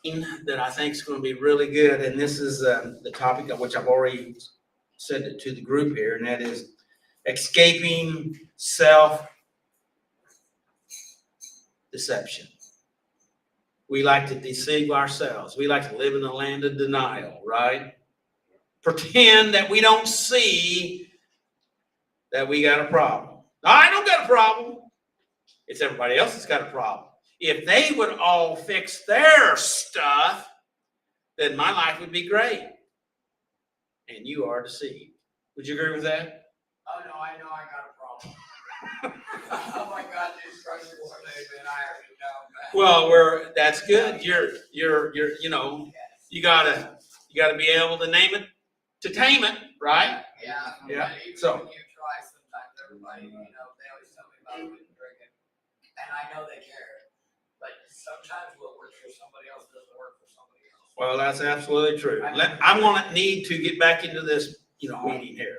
that I think is going to be really good, and this is the topic of which I've already said it to the group here, and that is escaping self-deception. We like to deceive ourselves. We like to live in the land of denial, right? Pretend that we don't see that we got a problem. I don't got a problem. It's everybody else that's got a problem. If they would all fix their stuff, then my life would be great. And you are deceived. Would you agree with that? Oh, no, I know I got a problem. Oh, my God, Jesus Christ, man, I already know. Well, that's good. You're, you know, you gotta be able to name it, to tame it, right? Yeah. Yeah. Even So when you try, sometimes everybody, they always tell me about quitting drinking, and I know they care, but sometimes what works for somebody else doesn't work for somebody else. well, that's absolutely true. I'm gonna need to get back into this, meeting here.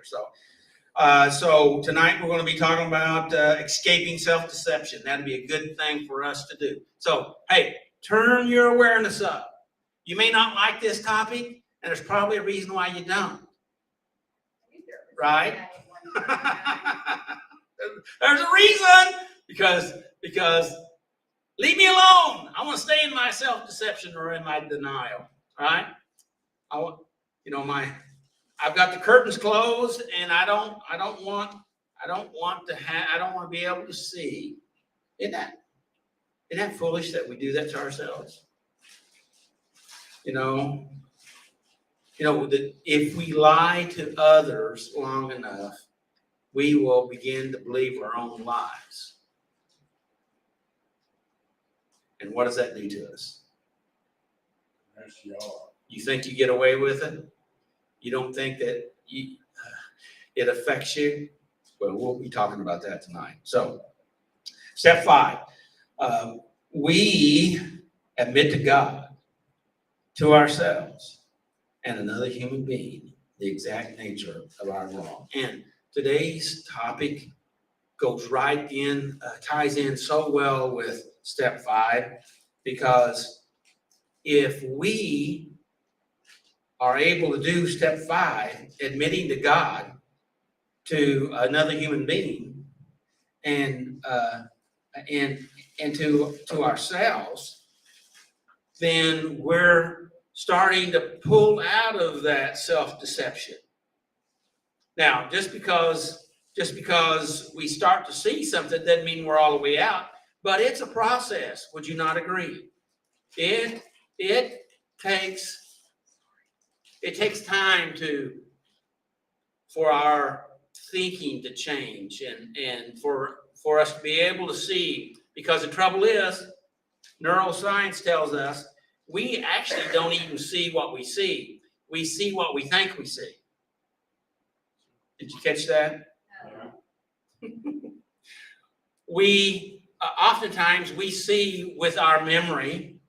So tonight we're going to be talking about escaping self-deception. That'd be a good thing for us to do. So, hey, turn your awareness up. You may not like this topic, and there's probably a reason why you don't. Right? There's a reason, because leave me alone. I want to stay in my self-deception or in my denial. Right? I've got the curtains closed, and I don't want to be able to see. Isn't that foolish that we do that to ourselves? That if we lie to others long enough, we will begin to believe our own lies. And what does that do to us? You think you get away with it? You don't think that it affects you? Well, we'll be talking about that tonight. So, step 5. We admit to God, to ourselves, and another human being the exact nature of our wrong. And today's topic goes right in, ties in so well with step 5, because if we are able to do step 5, admitting to God, to another human being, and to ourselves, then we're starting to pull out of that self-deception. Now, just because we start to see something doesn't mean we're all the way out, but it's a process. Would you not agree? It takes time for our thinking to change and for us to be able to see, because the trouble is, neuroscience tells us we actually don't even see what we see. We see what we think we see. Did you catch that? We oftentimes we see with our memory,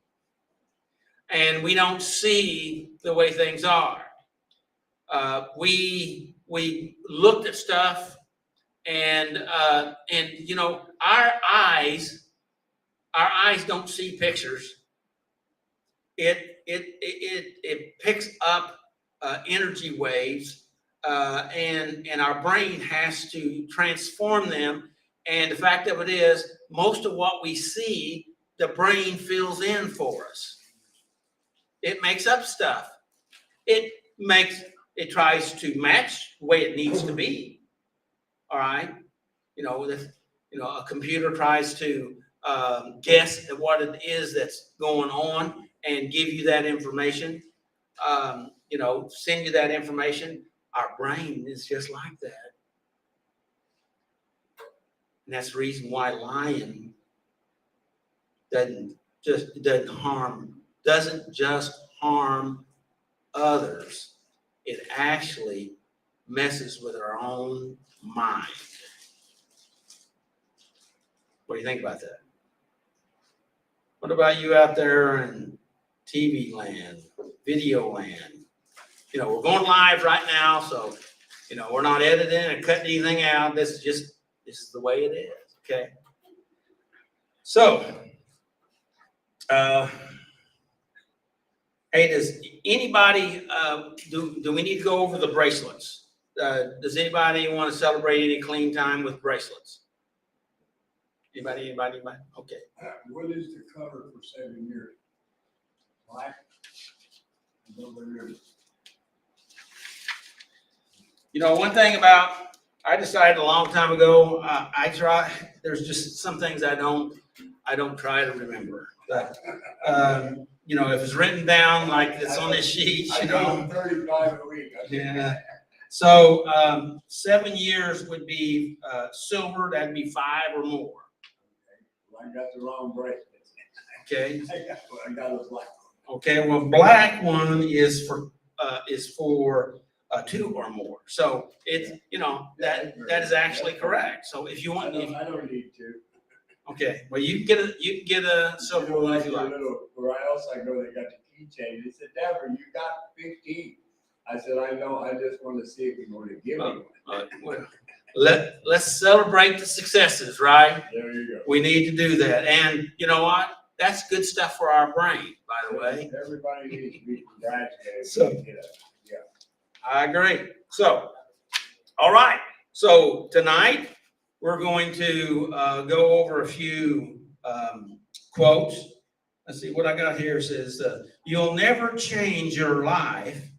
and we don't see the way things are. We looked at stuff, and our eyes don't see pictures. It picks up energy waves, and our brain has to transform them. And the fact of it is, most of what we see, the brain fills in for us. It makes up stuff. It tries to match the way it needs to be. All right, a computer tries to guess at what it is that's going on and give you that information. Send you that information. Our brain is just like that. And that's the reason why lying doesn't just harm others. It actually messes with our own mind. What do you think about that? What about you out there in TV land, video land? We're going live right now, so we're not editing or cutting anything out. This is the way it is. Okay. So Hey, does anybody, do we need to go over the bracelets? Does anybody want to celebrate any clean time with bracelets? Anybody? Okay. What is the cover for 7 years? Black? You know, one thing about, I decided a long time ago, there's just some things I don't try to remember. But, you know, if it's written down like it's on this sheet, I you go know. 35 a week. Yeah. So, 7 years would be, silver, that'd be 5 or more. Well, I got the wrong bracelet. Okay. I got a black one. Okay, well, black one is for 2 or more. So it's, you know, that is actually correct. So if you want, I don't need to. okay, well, you can get a silver one if you like. Where else I go, they got the keychain. They said, Deborah, you got 15. I said, I know, I just want to see if you're going to give me one. Well, let's celebrate the successes, right? There you go. We need to do that. And you know what? That's good stuff for our brain, by the way. Everybody needs to be congratulated. So- Yeah. I agree. So, all right. So tonight we're going to go over a few quotes. Let's see what I got here. It says, "You'll never change your life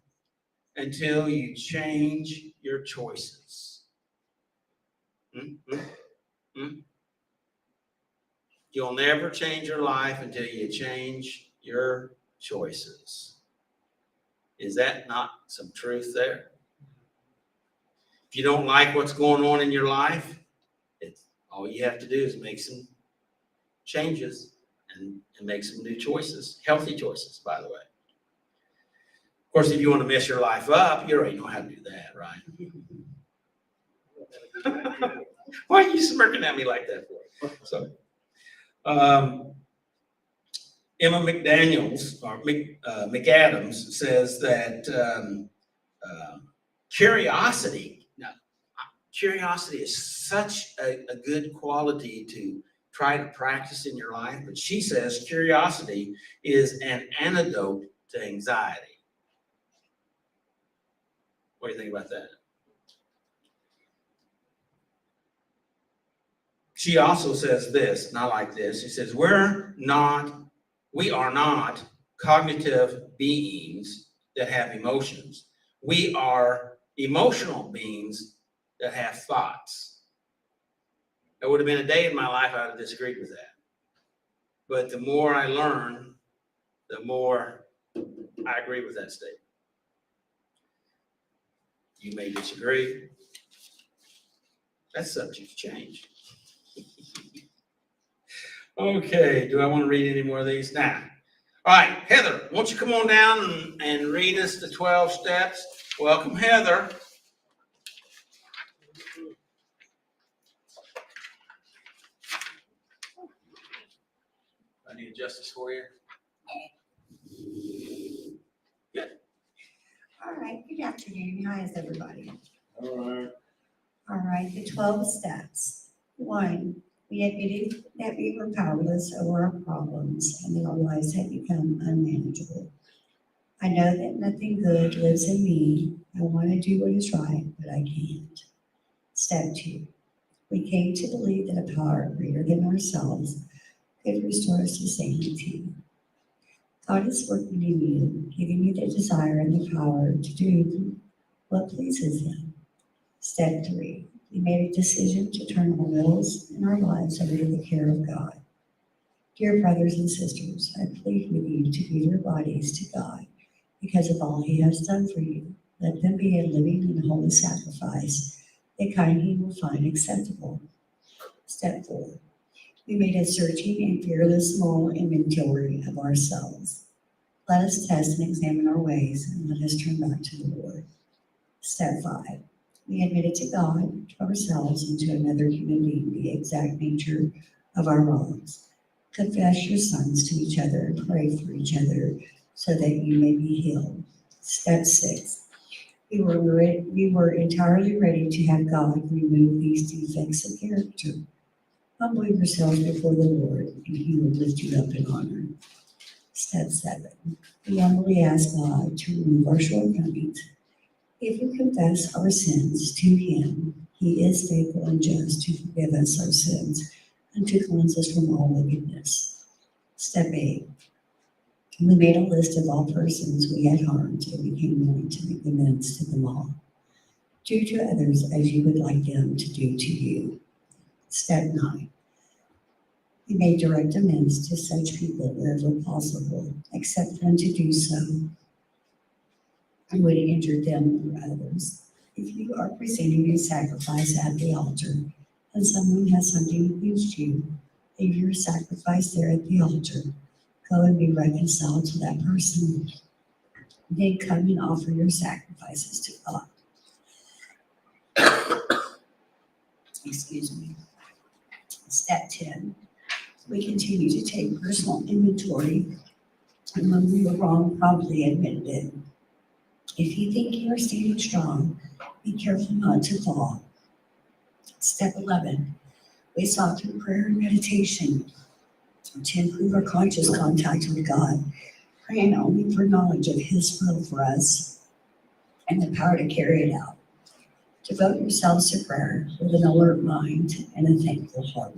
until you change your choices." You'll never change your life until you change your choices. Is that not some truth there? If you don't like what's going on in your life, all you have to do is make some changes and make some new choices, healthy choices, by the way. Of course, if you want to mess your life up, you already know how to do that, right? Why are you smirking at me like that for? So, Emma McAdams says that curiosity is such a good quality to try to practice in your life, but she says curiosity is an antidote to anxiety. What do you think about that? She also says this, not like this. She says, we are not cognitive beings that have emotions. We are emotional beings that have thoughts. There would have been a day in my life I would have disagreed with that. But the more I learn, the more I agree with that statement. You may disagree. That's subject to change. Okay, do I want to read any more of these? Now, all right, Heather, won't you come on down and read us the 12 steps? Welcome, Heather. I need to adjust this for you. Good. All right, good afternoon. How is everybody? All right. All right, the 12 steps. 1, we admitted that we were powerless over our problems and that our lives had become unmanageable. I know that nothing good lives in me. I want to do what is right, but I can't. Step 2, we came to believe that a power greater than ourselves could restore us to sanity. God is working in you, giving you the desire and the power to do what pleases Him. Step 3, we made a decision to turn our wills and our lives over to the care of God. Dear brothers and sisters, I plead with you to give your bodies to God because of all He has done for you. Let them be a living and holy sacrifice, the kind He will find acceptable. Step 4, we made a searching and fearless moral inventory of ourselves. Let us test and examine our ways and let us turn back to the Lord. Step 5, we admitted to God, to ourselves, and to another human being the exact nature of our wrongs. Confess your sins to each other and pray for each other so that you may be healed. Step 6, we were entirely ready to have God remove these defects of character. Humble yourselves before the Lord, and He will lift you up in honor. Step Step 7, we humbly ask God to remove our shortcomings. If we confess our sins to Him, He is faithful and just to forgive us our sins and to cleanse us from all wickedness. Step 8, we made a list of all persons we had harmed and became willing to make amends to them all. Do to others as you would like them to do to you. Step 9, we made direct amends to such people wherever possible, except when to do so would injure them or others. If you are presenting a sacrifice at the altar and someone has something against you, leave your sacrifice there at the altar. Go and be reconciled to that person. Then come and offer your sacrifices to God. Excuse me. Step 10, we continue to take personal inventory, and when we were wrong, promptly admit it. If you think you are standing strong, be careful not to fall. Step 11, we sought through prayer and meditation to improve our conscious contact with God, praying only for knowledge of His will for us and the power to carry it out. Devote yourselves to prayer with an alert mind and a thankful heart.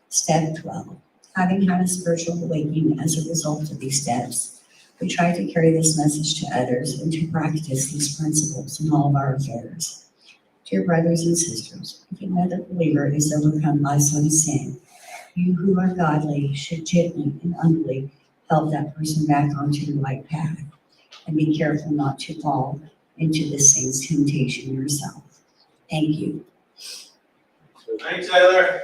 Step 12, having had a spiritual awakening as a result of these steps, we try to carry this message to others and to practice these principles in all of our affairs. Dear brothers and sisters, if another believer is overcome by some sin, you who are godly should gently and humbly help that person back onto the right path, and be careful not to fall into the same temptation yourself. Thank you. Thanks, Taylor.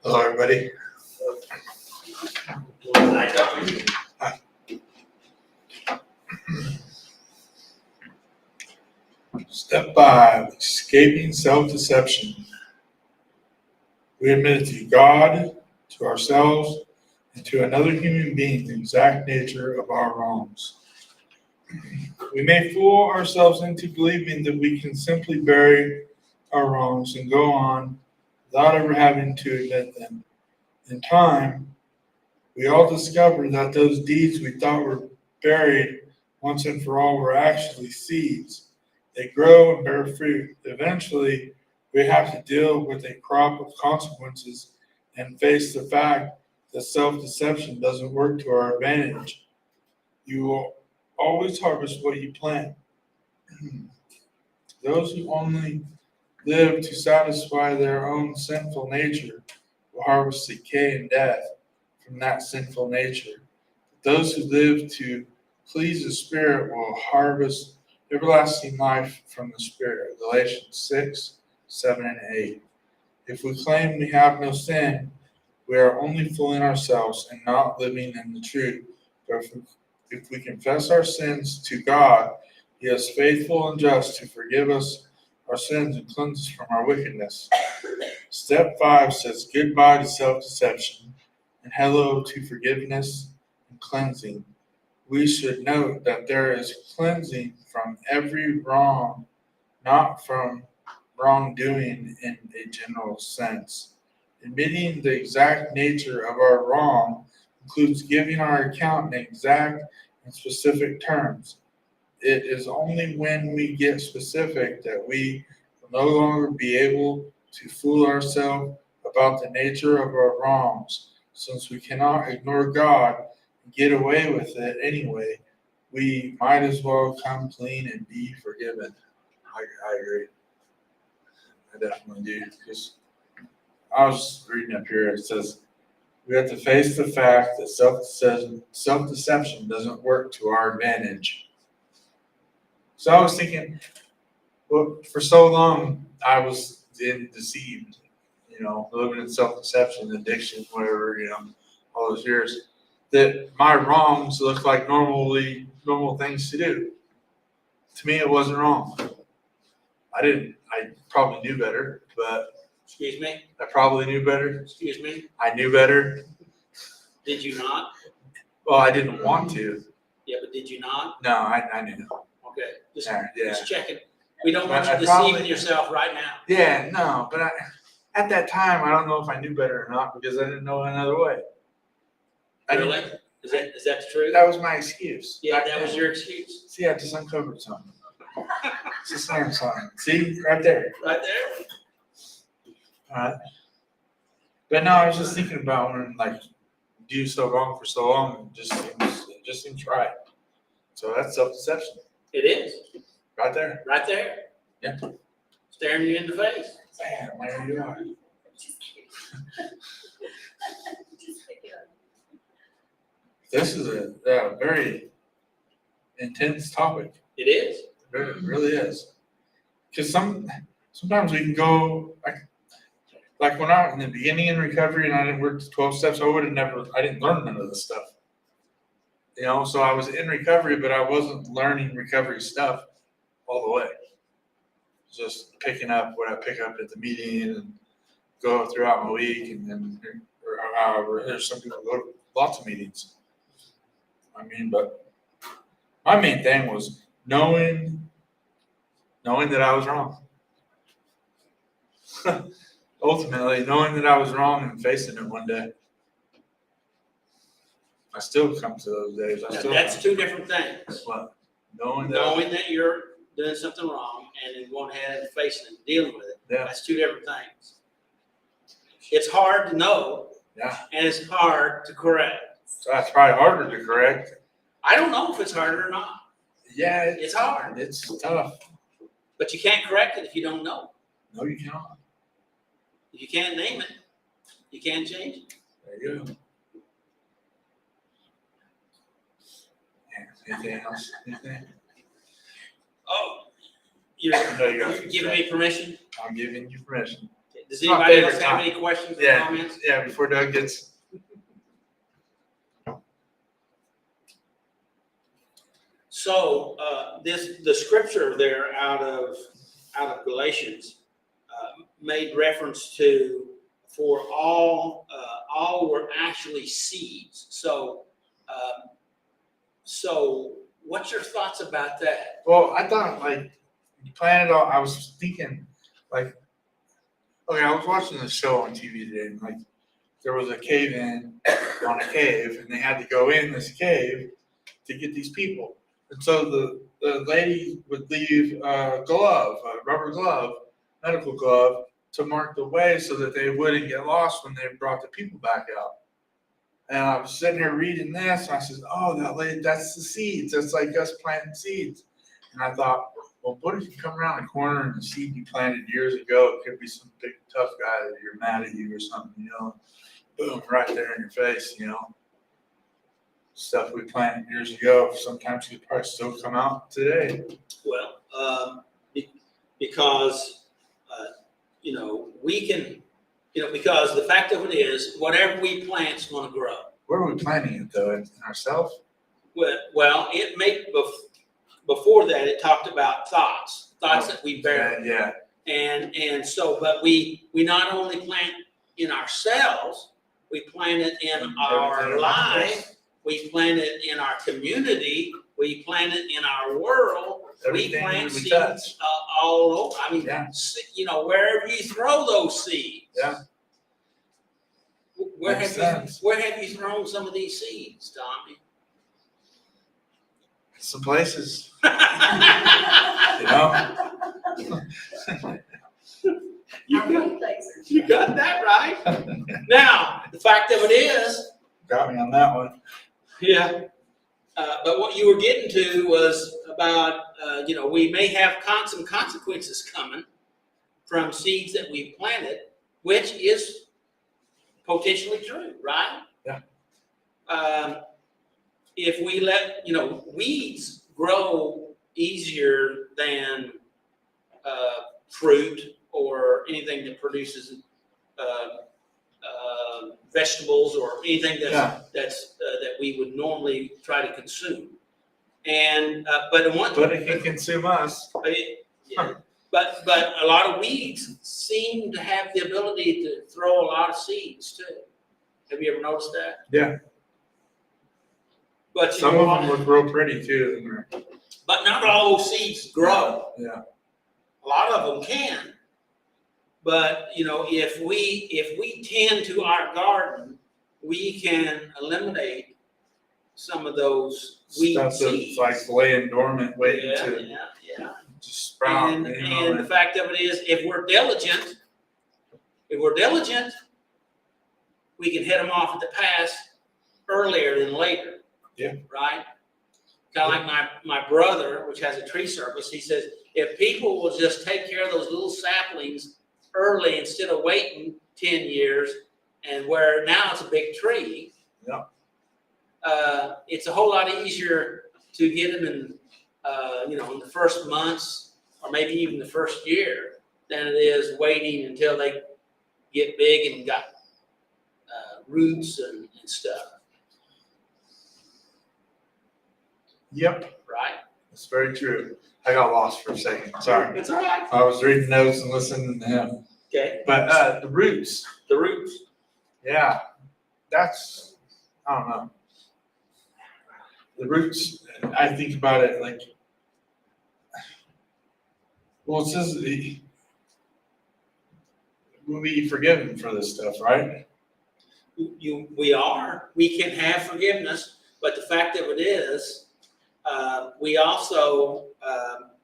Hello, everybody. Step 5, escaping self-deception. We admit to God, to ourselves, and to another human being the exact nature of our wrongs. We may fool ourselves into believing that we can simply bury our wrongs and go on without ever having to admit them. In time, we all discover that those deeds we thought were buried once and for all were actually seeds. They grow and bear fruit. Eventually, we have to deal with a crop of consequences and face the fact that self-deception doesn't work to our advantage. You will always harvest what you plant. Those who only live to satisfy their own sinful nature will harvest decay and death from that sinful nature. Those who live to please the Spirit will harvest everlasting life from the Spirit. Galatians 6, 7, and 8. If we claim we have no sin, we are only fooling ourselves and not living in the truth. But if we confess our sins to God, He is faithful and just to forgive us our sins and cleanse us from our wickedness. Step 5 says goodbye to self-deception and hello to forgiveness and cleansing. We should note that there is cleansing from every wrong, not from wrongdoing in a general sense. Admitting the exact nature of our wrong includes giving our account in exact and specific terms. It is only when we get specific that we will no longer be able to fool ourselves about the nature of our wrongs. Since we cannot ignore God and get away with it anyway, we might as well come clean and be forgiven. I agree. I definitely do. Because I was reading up here, it says, we have to face the fact that self-deception doesn't work to our advantage. So I was thinking, well, for so long, I was deceived, living in self-deception, addiction, whatever, all those years, that my wrongs looked like normal things to do. To me, it wasn't wrong. I probably knew better, but Excuse me? I probably knew better. Excuse me? I knew better. Did you not? Well, I didn't want to. Yeah, but did you not? No, I knew. Okay, just, Yeah. just checking. We don't want But you I probably- deceiving yourself right now. Yeah, no, but at that time, I don't know if I knew better or not because I didn't know another way. I didn't- Really? Is that the truth? That was my excuse. Yeah, Back that was then. your excuse. See, I just uncovered something. It's a slam sign. See, right there. Right there? Alright. But no, I was just thinking about when like you do so wrong for so long, it just seems right. So that's self-deception. It is, Right there. right there. Yeah. Staring you in the face. Bam, there you are. Just kidding. Just kidding. This is a very intense topic. It is. It really is. Because sometimes we can go like when I was in the beginning in recovery and I didn't work the 12 steps, I didn't learn none of this stuff. You know, so I was in recovery, but I wasn't learning recovery stuff all the way. Just picking up what I pick up at the meeting and go throughout my week and then or however, there's some people go to lots of meetings. I mean, but my main thing was knowing that I was wrong. Ultimately, knowing that I was wrong and facing it one day. I still come to those days. Now, that's two different things. What? Knowing Knowing that you're doing something wrong and then going ahead and facing it and dealing with it. Yeah. That's two different things. It's hard to know. Yeah. And it's hard to correct. So that's probably harder to correct. I don't know if it's harder or not. Yeah, It's hard, it's tough. but you can't correct it if you don't know. No, you cannot. If you can't name it, you can't change it. There you go. Yeah, anything else? Anything? Oh, you're, No, you got you're it. giving me permission? I'm giving you permission. Does It's my anybody else favorite have time. any questions or Yeah. comments? Yeah, before Doug gets. So, the scripture there out of Galatians, made reference to, for all were actually seeds. So what's your thoughts about that? Well, I thought like you planted all. I was thinking like, okay, I was watching this show on TV today, and like there was a cave in on a cave, and they had to go in this cave to get these people. And so the lady would leave a glove, a rubber glove, medical glove, to mark the way so that they wouldn't get lost when they brought the people back out. And I was sitting here reading this, and I said, oh, that lady, that's the seeds. That's like us planting seeds. And I thought, well, what if you come around the corner and the seed you planted years ago, it could be some big tough guy that you're mad at you or something, you know? Boom, right there in your face, you know? Stuff we planted years ago, sometimes could probably still come out today. Well, because we can, because the fact of it is, whatever we plant is going to grow. Where are we planting it though? In ourselves? Well, it may, before that, it talked about thoughts that we bear. Yeah. And so, but we not only plant in ourselves, we plant it in our Everything around us. life, we plant it in our community, we plant it in our world, we Everything plant we seeds touch. all over. I mean, Yeah. Wherever you throw those seeds. Yeah. Where Makes have sense. you thrown some of these seeds, Tommy? Some places, you know? You got that right. Now, the fact of it is, Got me on that one. yeah, but what you were getting to was about, we may have some consequences coming from seeds that we've planted, which is potentially true, right? Yeah. If we let, weeds grow easier than fruit or anything that produces vegetables or anything that we would normally try to consume. And but But it can consume us. But a lot of weeds seem to have the ability to throw a lot of seeds too. Have you ever noticed that? Yeah. But Some of them look real pretty too. But not all those seeds grow. Yeah. A lot of them can. But, you know, if we tend to our garden, we can eliminate some of those weed Stuff seeds. that's like laying dormant, waiting Yeah, to yeah. just sprout. And, any and the moment. fact of it is, if we're diligent, we can head them off at the pass earlier than later. Yeah. Right? Kind of like my brother, which has a tree service, he says, if people will just take care of those little saplings early instead of waiting 10 years, and where now it's a big tree, Yeah. It's a whole lot easier to get them in, in the first months or maybe even the first year than it is waiting until they get big and got roots and stuff, Yep, right? that's very true. I got lost for a second. Sorry. It's all right. I was reading notes and listening to him. Okay. But the roots, The roots. yeah, that's, I don't know. The roots, I think about it like, well, it says we'll be forgiven for this stuff, right? We can have forgiveness, but the fact of it is, we also,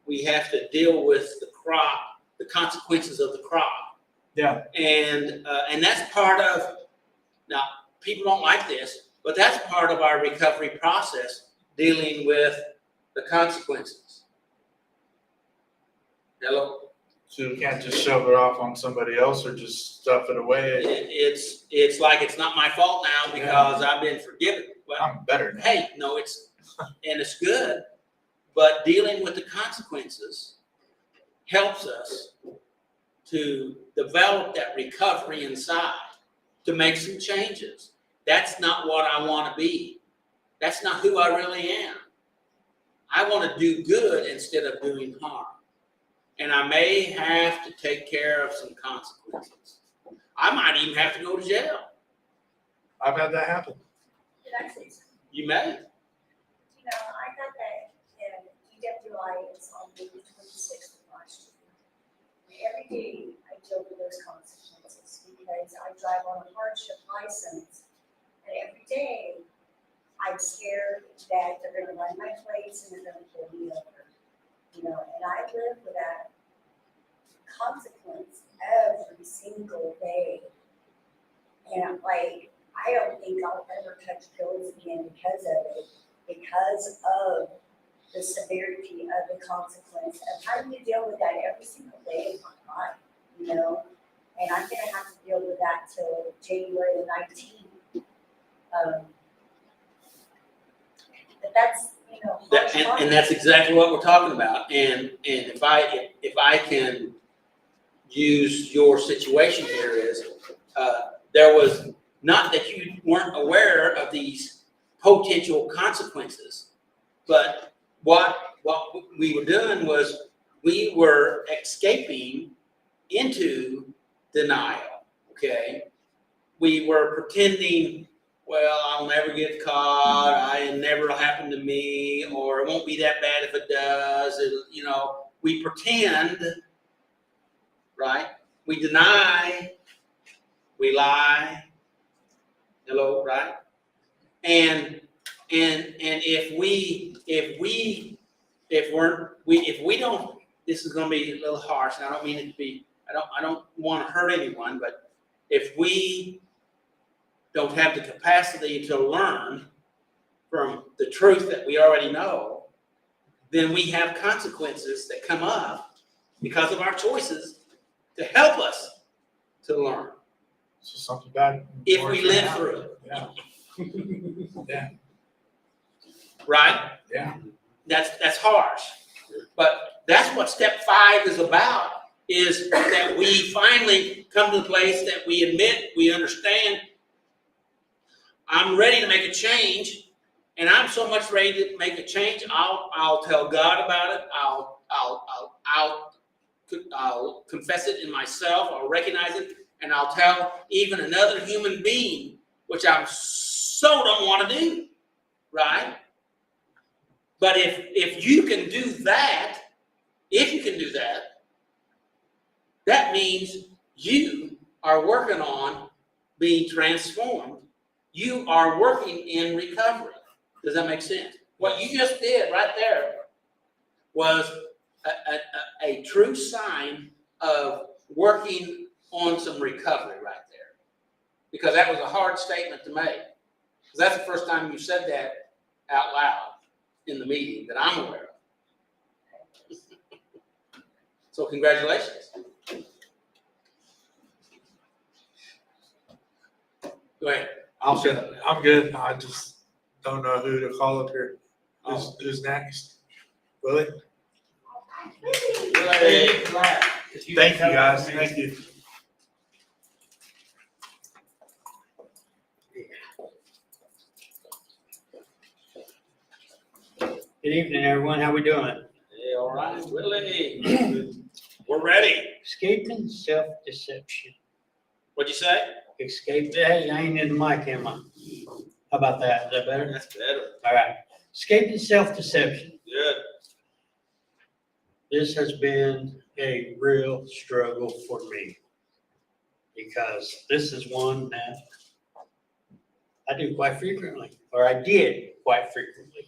we have to deal with the crop, the consequences of the crop. Yeah. And that's part of, now, people don't like this, but that's part of our recovery process, dealing with the consequences. Hello? So we can't just shove it off on somebody else or just stuff it away. It's like it's not my fault now because I've been forgiven. Well, I'm better now. hey, no, and it's good, but dealing with the consequences helps us to develop that recovery inside, to make some changes. That's not what I want to be. That's not who I really am. I want to do good instead of doing harm. And I may have to take care of some consequences. I might even have to go to jail. I've had that happen. Did I say something? You may. You know, I got that in DWI, it's on the 26th of last year. Every day I deal with those consequences because I drive on a hardship license. And every day I'm scared that they're gonna run my plates and they're gonna pull me over. You know, and I live with that consequence every single day. And I'm like, I don't think I'll ever touch pills again because of it, because of the severity of the consequence of having to deal with that every single day of my life, you know? And I'm gonna have to deal with that till January the 19th. But that's, you know, And that's exactly what we're talking about. And if I can use your situation here is, there was, not that you weren't aware of these potential consequences, but what we were doing was we were escaping into denial, okay? We were pretending, well, I'll never get caught, it never will happen to me, or it won't be that bad if it does. We pretend, right? We deny, we lie. Hello, right? And if we don't, this is going to be a little harsh, and I don't mean it to be, I don't want to hurt anyone, but if we don't have the capacity to learn from the truth that we already know, then we have consequences that come up because of our choices to help us to learn. So something bad. If we live through it. Yeah. Yeah. Right? Yeah. That's harsh. But that's what step 5 is about, is that we finally come to the place that we admit, we understand, I'm ready to make a change, and I'm so much ready to make a change, I'll tell God about it, I'll confess it in myself, I'll recognize it, and I'll tell even another human being, which I so don't want to do, right? But if you can do that, that means you are working on being transformed. You are working in recovery. Does that make sense? What you just did right there was a true sign of working on some recovery right there. Because that was a hard statement to make. Because that's the first time you said that out loud in the meeting that I'm aware of. So congratulations. Go ahead. I'm good. I'm good. I just don't know who to call up here. Who's next? Willie? Thank you, guys. Thank you. Good evening, everyone. How we doing? Hey, all right, Willie. We're ready. Escaping self-deception. What'd you say? Escape. Hey, I ain't in the mic, am I? How about that? Is that better? That's better. All right. Escaping self-deception. Good. This has been a real struggle for me because this is one that I do quite frequently, or I did quite frequently.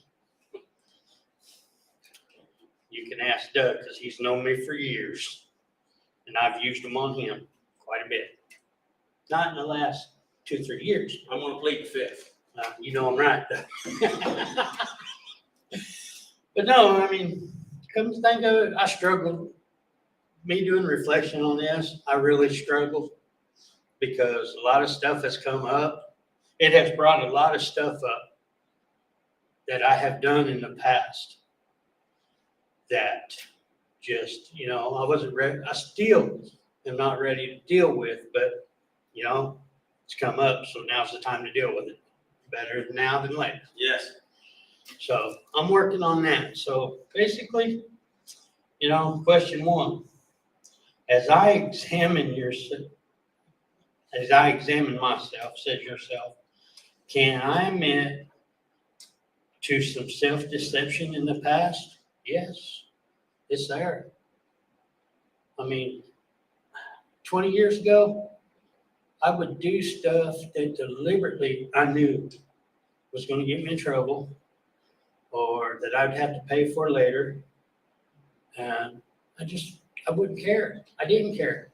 You can ask Doug because he's known me for years, and I've used them on him quite a bit. Not in the last 2-3 years. I'm gonna plead the fifth. You know I'm right. But no, I mean, come to think of it, I struggled. Me doing reflection on this, I really struggled because a lot of stuff has come up. It has brought a lot of stuff up that I have done in the past that just, I wasn't ready. I still am not ready to deal with, but, it's come up. So now's the time to deal with it. Better now than later. Yes. So I'm working on that. So basically, question one, as I examine myself, says yourself, can I admit to some self-deception in the past? Yes, it's there. I mean, 20 years ago, I would do stuff that deliberately I knew was going to get me in trouble or that I'd have to pay for later. And I wouldn't care. I didn't care.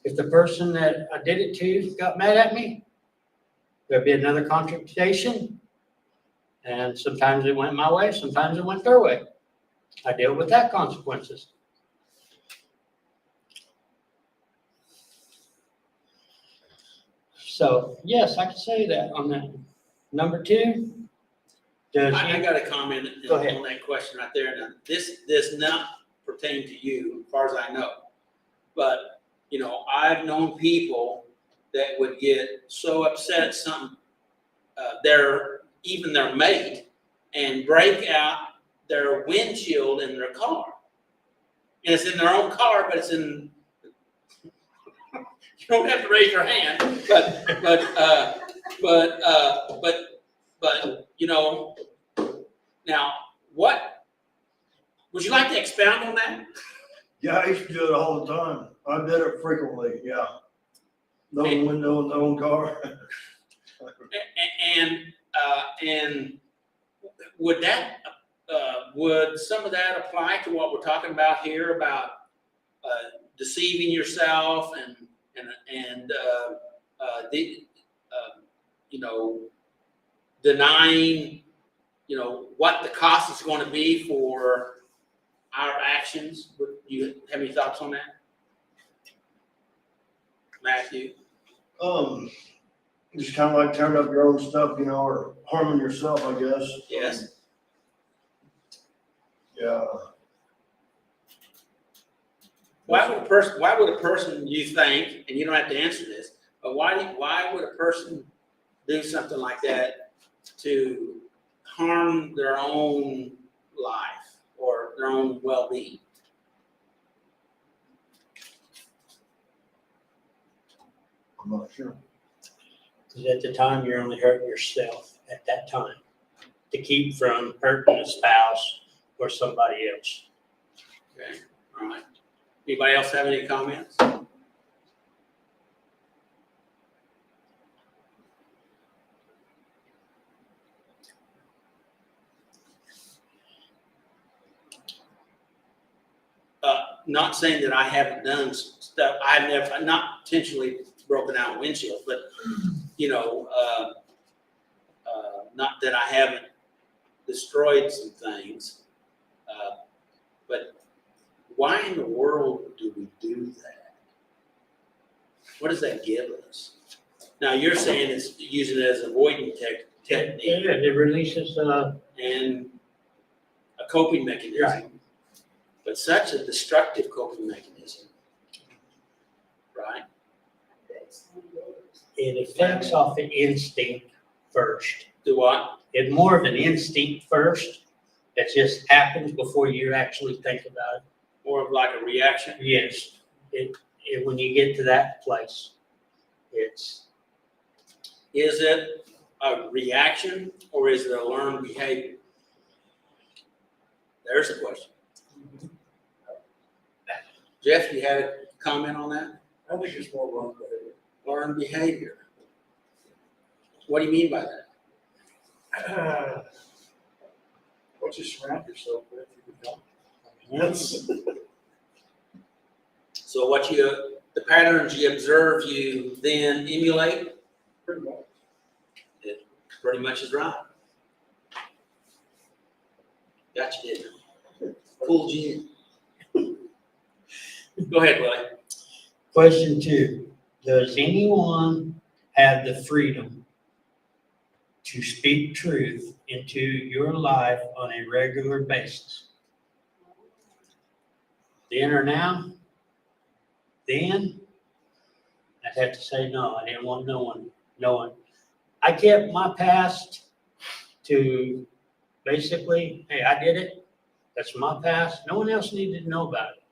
If the person that I did it to got mad at me, there'd be another confrontation. And sometimes it went my way, sometimes it went their way. I deal with that consequences. So, yes, I can say that on that. Number two, I got a comment Go ahead. on that question right there. Now, this does not pertain to you, as far as I know. But, I've known people that would get so upset at something, even their mate, and break out their windshield in their car. And it's in their own car, but it's in, you don't have to raise your hand, but now what, would you like to expound on that? Yeah, I used to do it all the time. I did it frequently, yeah. No window in the own car. And would that, would some of that apply to what we're talking about here about deceiving yourself and denying, what the cost is going to be for our actions? Would you have any thoughts on that, Matthew? Just kind of like tearing up your own stuff, or harming yourself, I guess. Yes. Yeah. Why would a person, you think, and you don't have to answer this, but why would a person do something like that to harm their own life or their own well-being? I'm not sure. because at the time, you're only hurting yourself at that time. to keep from hurting a spouse or somebody else. Okay, all right. Anybody else have any comments? Not saying that I haven't done stuff, I've not intentionally broken out windshield, but, you know, not that I haven't destroyed some things. But why in the world do we do that? What does that give us? Now, you're saying it's using it as an avoiding technique It releases, and a coping mechanism. Right. But such a destructive coping mechanism, right? it affects off the instinct first. Do what? It's more of an instinct first. That just happens before you actually think about it. More of like a reaction? Yes, when you get to that place, it's, Is it a reaction or is it a learned behavior? There's the question. Jeff, you had a comment on that? I think it's more wrong behavior. Learned behavior. What do you mean by that? What you surround yourself with, you become. I mean, that's, So the patterns you observe, you then emulate, pretty much. it pretty much is right. Got you, didn't I? Pulled you in. Go ahead, Willie. question 2. Does anyone have the freedom to speak truth into your life on a regular basis? Then or now? Then, I'd have to say no. I didn't want no one knowing. I kept my past to basically, hey, I did it. That's my past. No one else needed to know about it.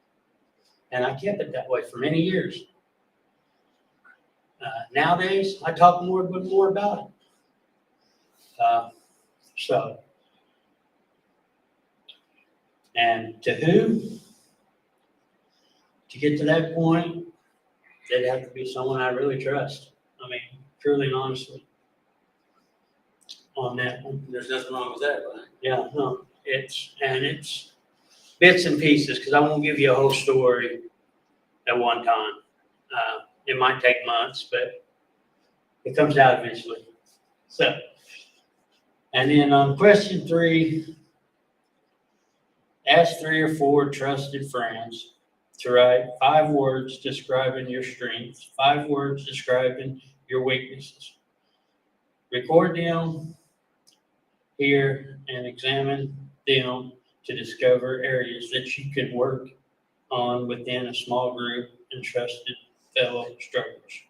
And I kept it that way for many years. Nowadays, I talk more about it. So, and to who? To get to that point, they'd have to be someone I really trust. I mean, truly and honestly, on that one. There's nothing wrong with that, right? Yeah, no, it's bits and pieces, because I won't give you a whole story at one time. It might take months, but it comes out eventually. So, and then on question 3, ask 3 or 4 trusted friends to write 5 words describing your strengths, 5 words describing your weaknesses. Record them, hear, and examine them to discover areas that you can work on within a small group and trusted fellow strugglers.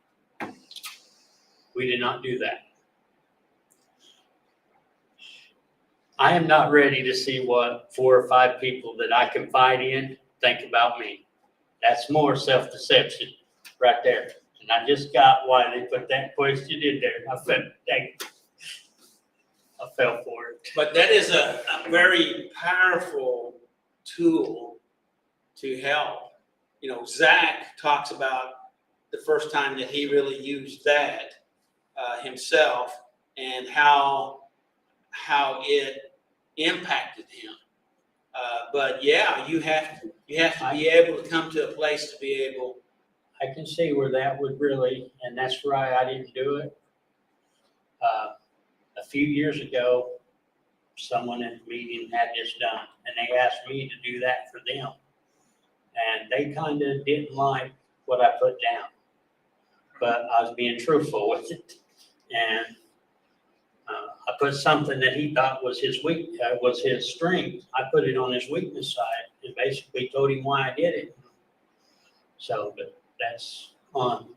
We did not do that. I am not ready to see what 4 or 5 people that I confide in think about me. That's more self-deception right there. And I just got why they put that question in there. I fell for it. But that is a very powerful tool to help. You know, Zach talks about the first time that he really used that himself and how it impacted him. But yeah, you have to be able to come to a place to be able. I can see where that would really, and that's why I didn't do it. A few years ago, someone at the meeting had this done, and they asked me to do that for them. And they kind of didn't like what I put down, but I was being truthful with it. And I put something that he thought was his was his strength. I put it on his weakness side and basically told him why I did it. So, but that's on.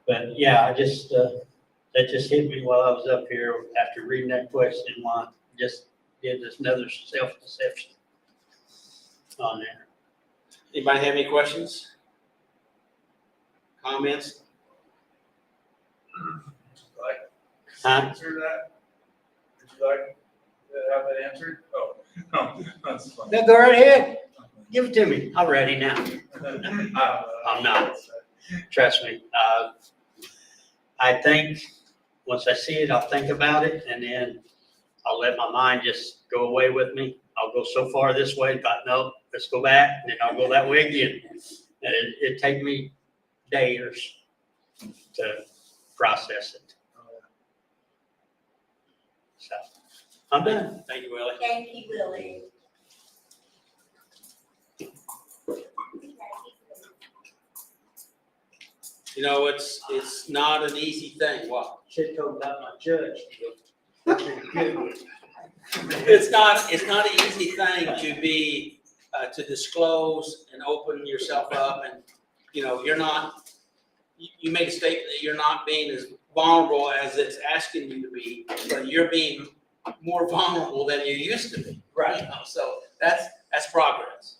But yeah, I just, that just hit me while I was up here after reading that question. Why I just did this another self-deception on there. Anybody have any questions? Comments? Like, Huh? answer that? Would you like have that answered? Oh, no, that's fine. No, go right ahead. Give it to me. I'm ready now. I'm not. Trust me. I think, once I see it, I'll think about it, and then I'll let my mind just go away with me. I'll go so far this way, but no, let's go back, and then I'll go that way again. And it'd take me days to process it. So, I'm done. Thank you, Willie. Thank you, Willie. You know, it's not an easy thing. What? Should talk about my judge deal. It's not an easy thing to be, to disclose and open yourself up, and, you know, you made a statement that you're not being as vulnerable as it's asking you to be, but you're being more vulnerable than you used to be. Right. You know, so that's progress.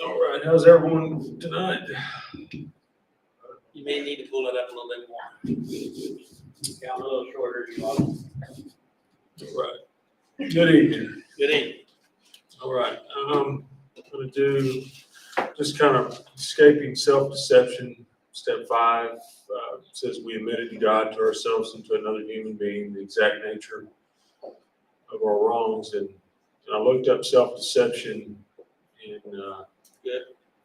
All right, how's everyone tonight? You may need to pull it up a little bit more. Yeah, I'm a little shorter than you all. All right. Good evening. Good evening. All right, I'm gonna do just kind of escaping self-deception. Step 5 says we admitted to God, to ourselves, and to another human being the exact nature of our wrongs. And I looked up self-deception, and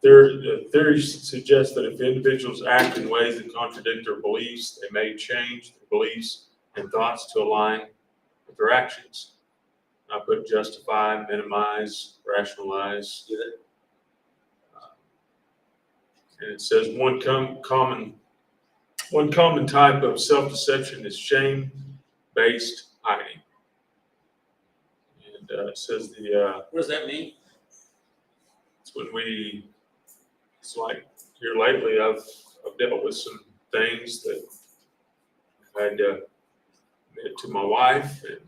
the theory suggests that if individuals act in ways that contradict their beliefs, they may change their beliefs and thoughts to align with their actions. I put justify, minimize, rationalize. And it says one common type of self-deception is shame-based hiding. And it says What does that mean? it's when it's like here lately, I've dealt with some things that I had to admit to my wife, and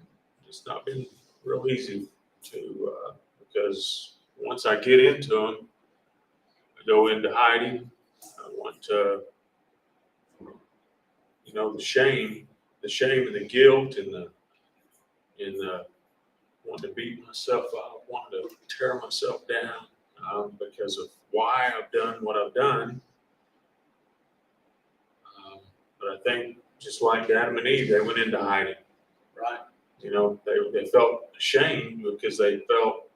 it's not been real easy to, because once I get into them, I go into hiding. I want to, the shame and the guilt and the wanting to beat myself up, wanting to tear myself down because of why I've done what I've done. But I think just like Adam and Eve, they went into hiding. Right. They felt ashamed because they felt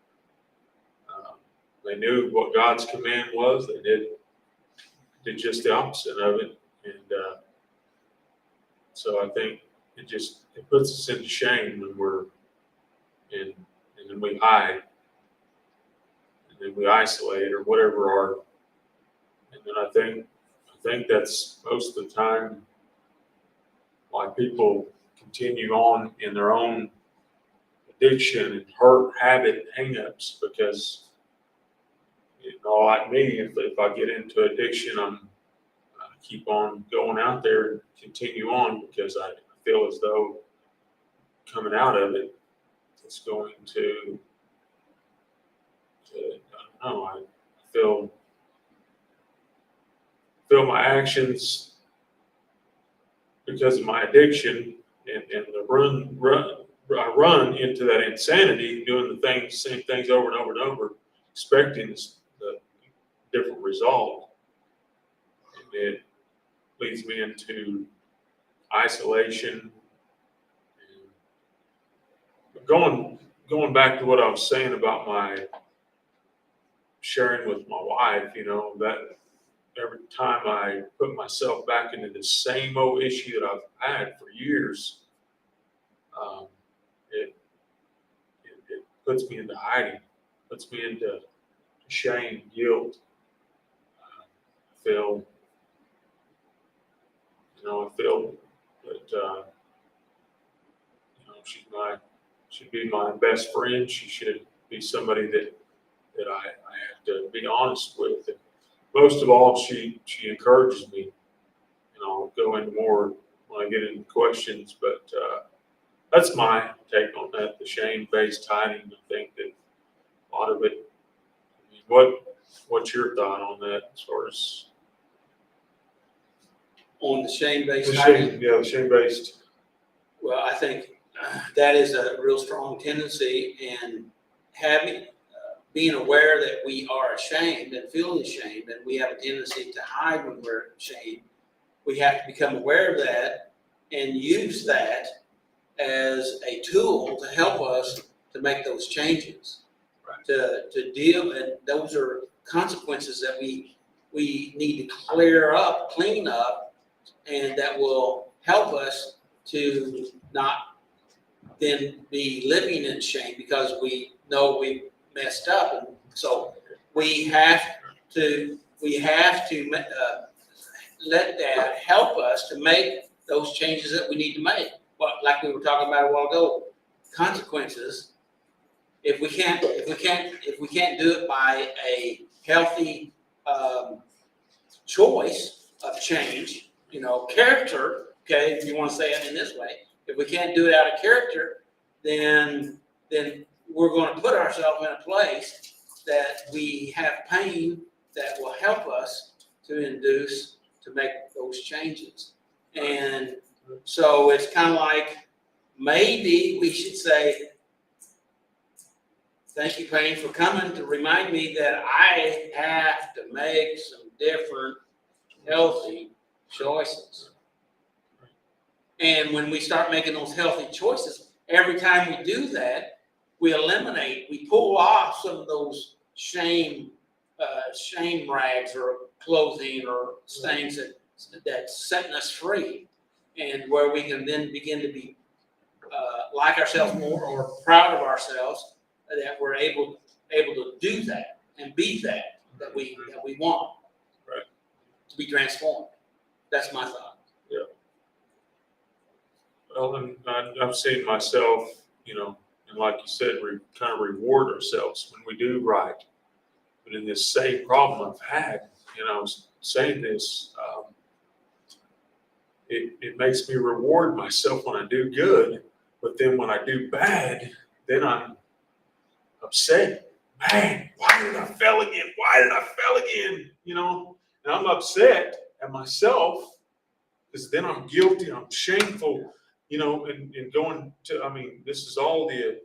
they knew what God's command was. They did just the opposite of it, and so I think it puts us into shame when we're in, and then we hide, and then we isolate or whatever and then I think that's most of the time why people continue on in their own addiction and hurt, habit, hang-ups, because like me, if I get into addiction, I keep on going out there and continue on because I feel as though coming out of it, it's going to I don't know, I feel my actions because of my addiction and I run into that insanity, doing same things over and over and over, expecting the different result. And it leads me into isolation. And going back to what I was saying about my sharing with my wife, that every time I put myself back into the same old issue that I've had for years, it puts me into hiding, puts me into shame, guilt. I feel that she'd be my best friend. She should be somebody that I have to be honest with. And most of all, she encourages me. I'll go into more when I get into questions, but that's my take on that, the shame-based hiding. I think that a lot of it, what's your thought on that as far as? On the shame-based hiding? Yeah, the shame-based. Well, I think that is a real strong tendency, and having, being aware that we are ashamed and feeling ashamed, and we have a tendency to hide when we're ashamed, we have to become aware of that and use that as a tool to help us to make those changes. Right. To deal, and those are consequences that we need to clear up, clean up, and that will help us to not then be living in shame because we know we messed up. And so we have to let that help us to make those changes that we need to make. But like we were talking about a while ago, consequences. If we can't do it by a healthy choice of change, character. Okay, if you want to say it in this way, if we can't do it out of character, then we're going to put ourselves in a place that we have pain that will help us to induce to make those changes. And so it's kind of like maybe we should say, thank you, pain, for coming to remind me that I have to make some different healthy choices. And when we start making those healthy choices, every time we do that, we pull off some of those shame rags or clothing or things that's setting us free, and where we can then begin to be like ourselves more or proud of ourselves that we're able to do that and be that we want. Right. To be transformed. That's my thought. Yeah. Well, and I've seen myself, and like you said, we kind of reward ourselves when we do right. But in this same problem I've had, I was saying this, it makes me reward myself when I do good, but then when I do bad, then I'm upset. Man, why did I fail again? Why did I fail again? And I'm upset at myself because then I'm guilty, I'm shameful, and going to, this is all I've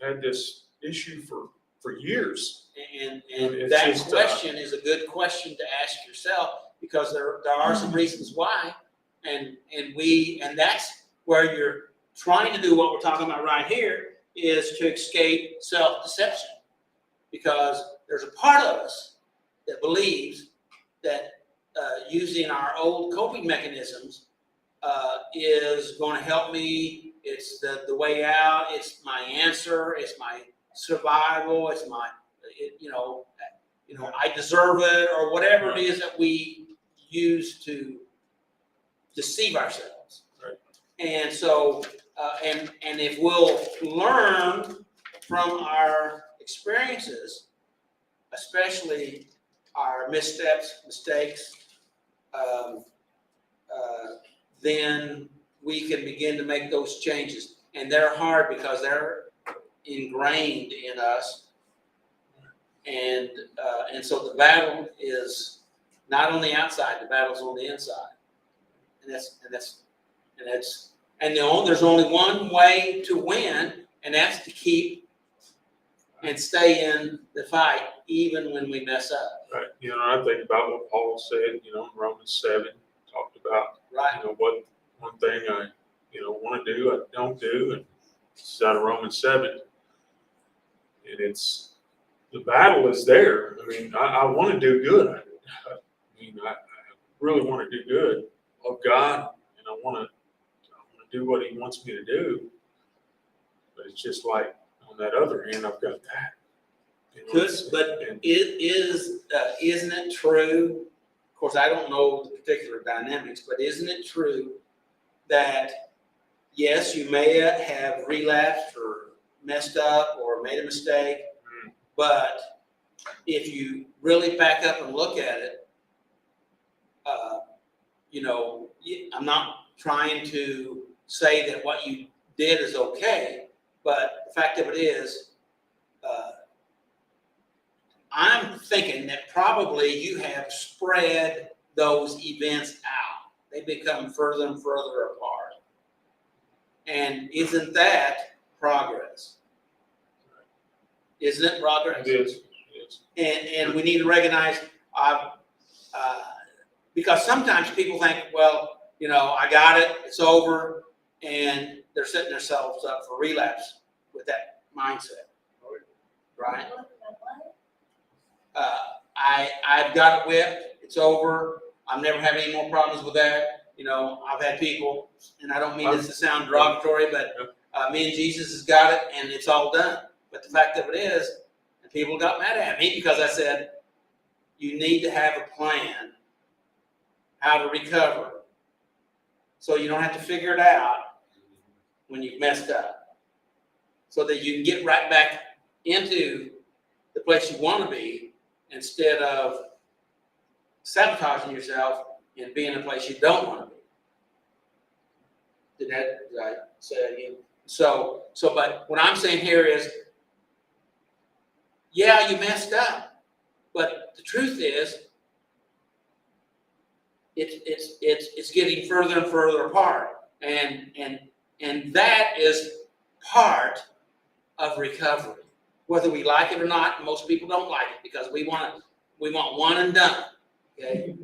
had this issue for years. And It's that just, question is a good question to ask yourself, because there are some reasons why, and that's where you're trying to do what we're talking about right here, is to escape self-deception, because there's a part of us that believes that using our old coping mechanisms is going to help me. It's the way out. It's my answer. It's my survival. It's my, I deserve it, or whatever it is that we use to deceive ourselves. Right. And so, and if we'll learn from our experiences, especially our missteps, mistakes, then we can begin to make those changes. And they're hard because they're ingrained in us. And so the battle is not on the outside, the battle's on the inside. There's only one way to win, and that's to keep and stay in the fight even when we mess up. Right. I think about what Paul said, in Romans 7, talked about, Right. What one thing I, want to do, I don't do. And this is out of Romans 7. And it's, the battle is there. I want to do good. I really want to do good. Love God, and I want to do what He wants me to do. But it's just like, on that other hand, I've got that. Isn't it true? Of course, I don't know the particular dynamics, but isn't it true that yes, you may have relapsed or messed up or made a mistake, but if you really back up and look at it, I'm not trying to say that what you did is okay, but the fact of it is, I'm thinking that probably you have spread those events out. They become further and further apart. And isn't that progress? Isn't it progress? It is, And we need to recognize, because sometimes people think, well, you know, I got it, it's over, and they're setting themselves up for relapse with that mindset, right? I've got it whipped, it's over, I'm never having any more problems with that. You know, I've had people, and I don't mean this to sound derogatory, but me and Jesus has got it, and it's all done. But the fact of it is, and people got mad at me because I said, you need to have a plan how to recover, so you don't have to figure it out when you've messed up, so that you can get right back into the place you want to be instead of sabotaging yourself and being in a place you don't want to be. Did I say that again? So, but what I'm saying here is, yeah, you messed up, but the truth is, it's getting further and further apart, and that is part of recovery, whether we like it or not. Most people don't like it because we want one and done, okay?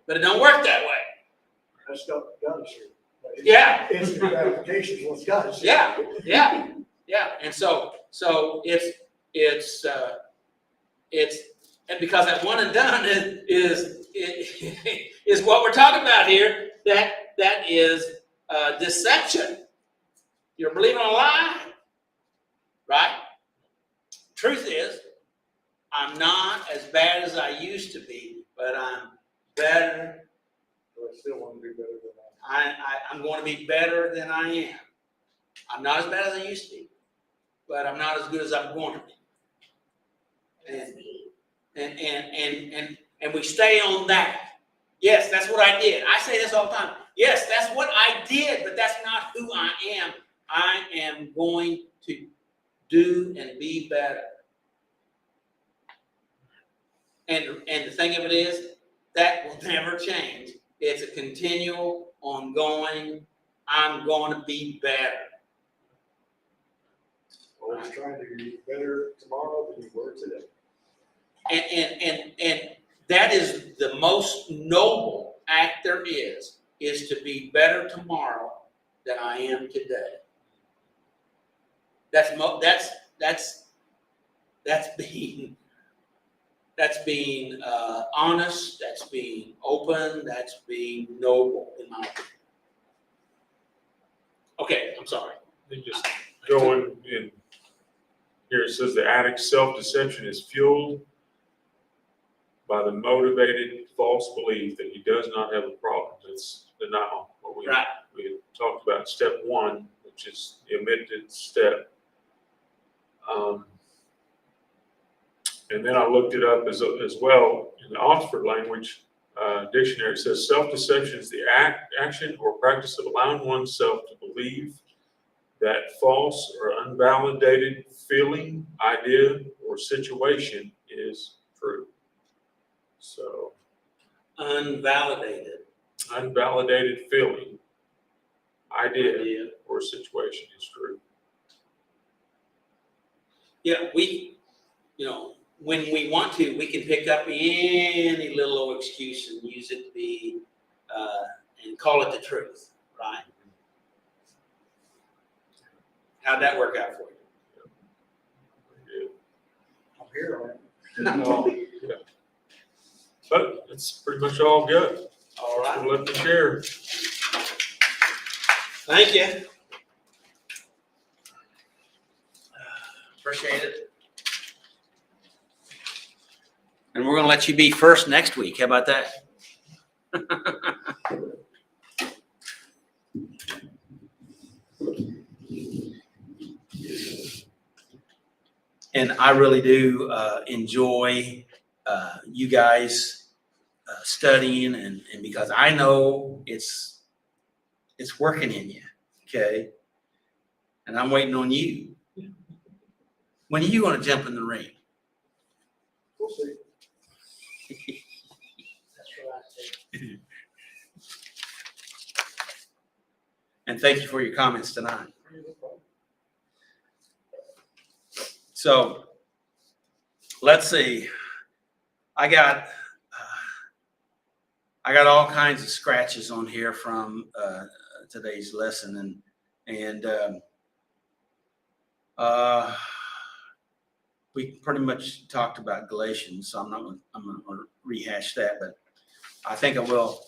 But it don't work that way. That's not done, sir. Yeah. Instant gratification is what's got us. Yeah. And so it's and because that one and done is what we're talking about here. That is deception. You're believing a lie, right? Truth is, I'm not as bad as I used to be, but I'm better. I still want to be better than that. I'm going to be better than I am. I'm not as bad as I used to be, but I'm not as good as I'm going to be. And we stay on that. Yes, that's what I did. I say this all the time. Yes, that's what I did, but that's not who I am. I am going to do and be better. And the thing of it is, that will never change. It's a continual, ongoing, I'm going to be better. Always trying to be better tomorrow than you were today. And that is the most noble act there is to be better tomorrow than I am today. That's being honest. That's being open. That's being noble, in my opinion. Okay, I'm sorry. And just going in, here it says the addict's self-deception is fueled by the motivated false belief that he does not have a problem. That's denial, what we Right. we talked about in step one, which is the omitted step. And then I looked it up as well in the Oxford language dictionary. It says self-deception is the action or practice of allowing oneself to believe that false or unvalidated feeling, idea, or situation is true. So, Unvalidated. unvalidated feeling, idea, or situation is true. Yeah, when we want to, we can pick up any little old excuse and use it to be, and call it the truth, right? How'd that work out for you? I'm here on it. But it's pretty much all good. All right, We'll let the chair. thank you. Appreciate it. And we're gonna let you be first next week. How about that? And I really do enjoy you guys studying, and because I know it's working in you, okay? And I'm waiting on you. When are you gonna jump in the ring? We'll see. That's what I said. And thank you for your comments tonight. So, let's see. I got all kinds of scratches on here from today's lesson, and we pretty much talked about Galatians, so I'm not going to rehash that, but I think I will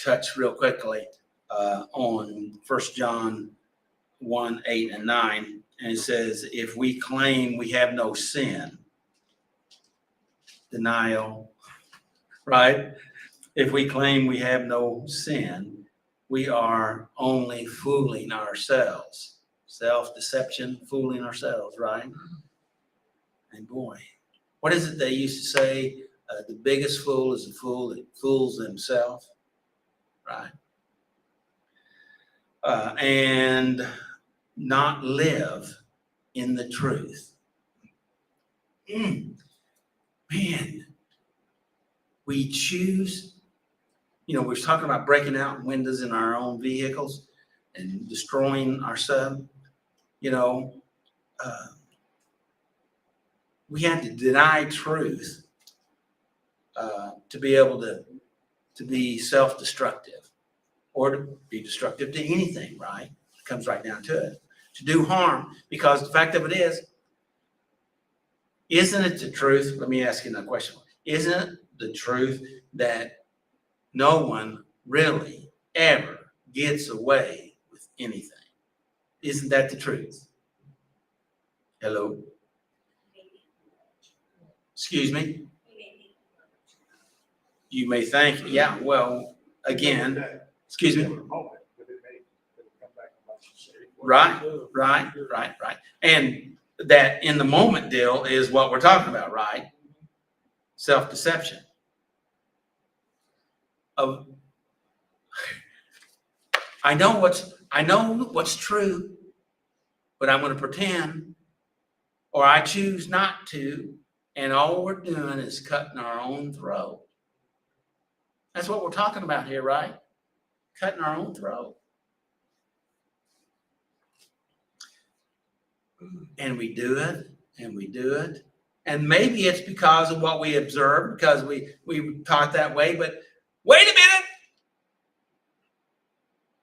touch real quickly on 1 John 1, 8, and 9. And it says, if we claim we have no sin, denial, right? If we claim we have no sin, we are only fooling ourselves. Self-deception, fooling ourselves, right? And boy, what is it they used to say? The biggest fool is the fool that fools himself, right? And not live in the truth. Man, we choose, we were talking about breaking out windows in our own vehicles and destroying ourselves. We had to deny truth to be able to be self-destructive or to be destructive to anything, right? It comes right down to it. To do harm, because the fact of it is, isn't it the truth? Let me ask you another question. Isn't it the truth that no one really ever gets away with anything? Isn't that the truth? Hello? Excuse me? You may think, yeah, well, again, excuse me? Right. And that in the moment deal is what we're talking about, right? Self-deception. I know what's true, but I'm going to pretend, or I choose not to, and all we're doing is cutting our own throat. That's what we're talking about here, right? Cutting our own throat. And we do it, and we do it. And maybe it's because of what we observed, because we taught that way, but wait a minute.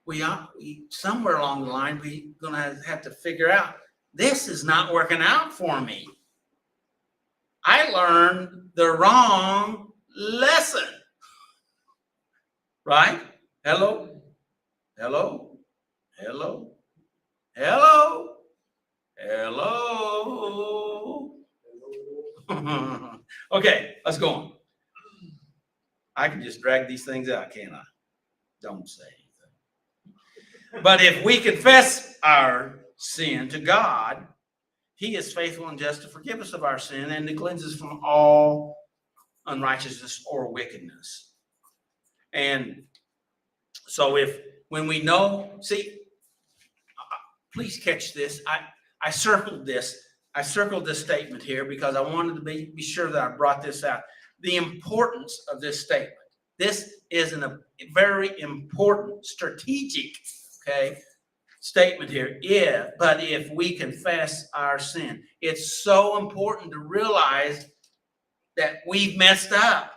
We somewhere along the line, we're going to have to figure out, this is not working out for me. I learned the wrong lesson. Right? Hello? Hello? Hello? Hello? Hello? Okay, let's go on. I can just drag these things out, can't I? Don't say anything. But if we confess our sin to God, He is faithful and just to forgive us of our sin and to cleanse us from all unrighteousness or wickedness. And so when we know, see, please catch this. I circled this statement here because I wanted to be sure that I brought this out. The importance of this statement. This is a very important strategic, statement here. But if we confess our sin, it's so important to realize that we've messed up.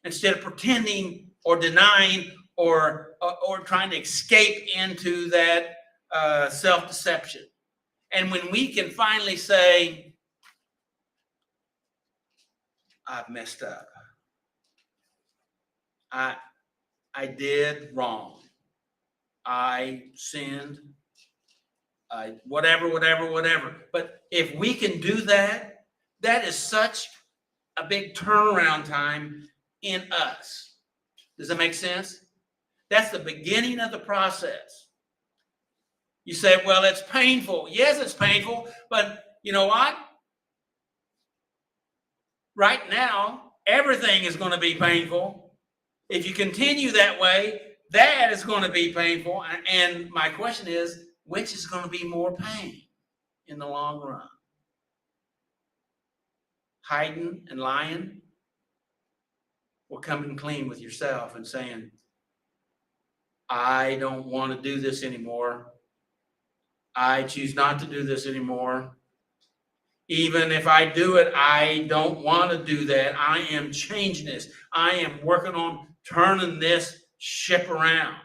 Instead of pretending or denying or trying to escape into that self-deception. And when we can finally say, I've messed up. I did wrong. I sinned. Whatever. But if we can do that, that is such a big turnaround time in us. Does that make sense? That's the beginning of the process. You say, well, it's painful. Yes, it's painful, but you know what? Right now, everything is going to be painful. If you continue that way, that is going to be painful. And my question is, which is going to be more pain in the long run? Hiding and lying, or coming clean with yourself and saying, I don't want to do this anymore. I choose not to do this anymore. Even if I do it, I don't want to do that. I am changing this. I am working on turning this ship around.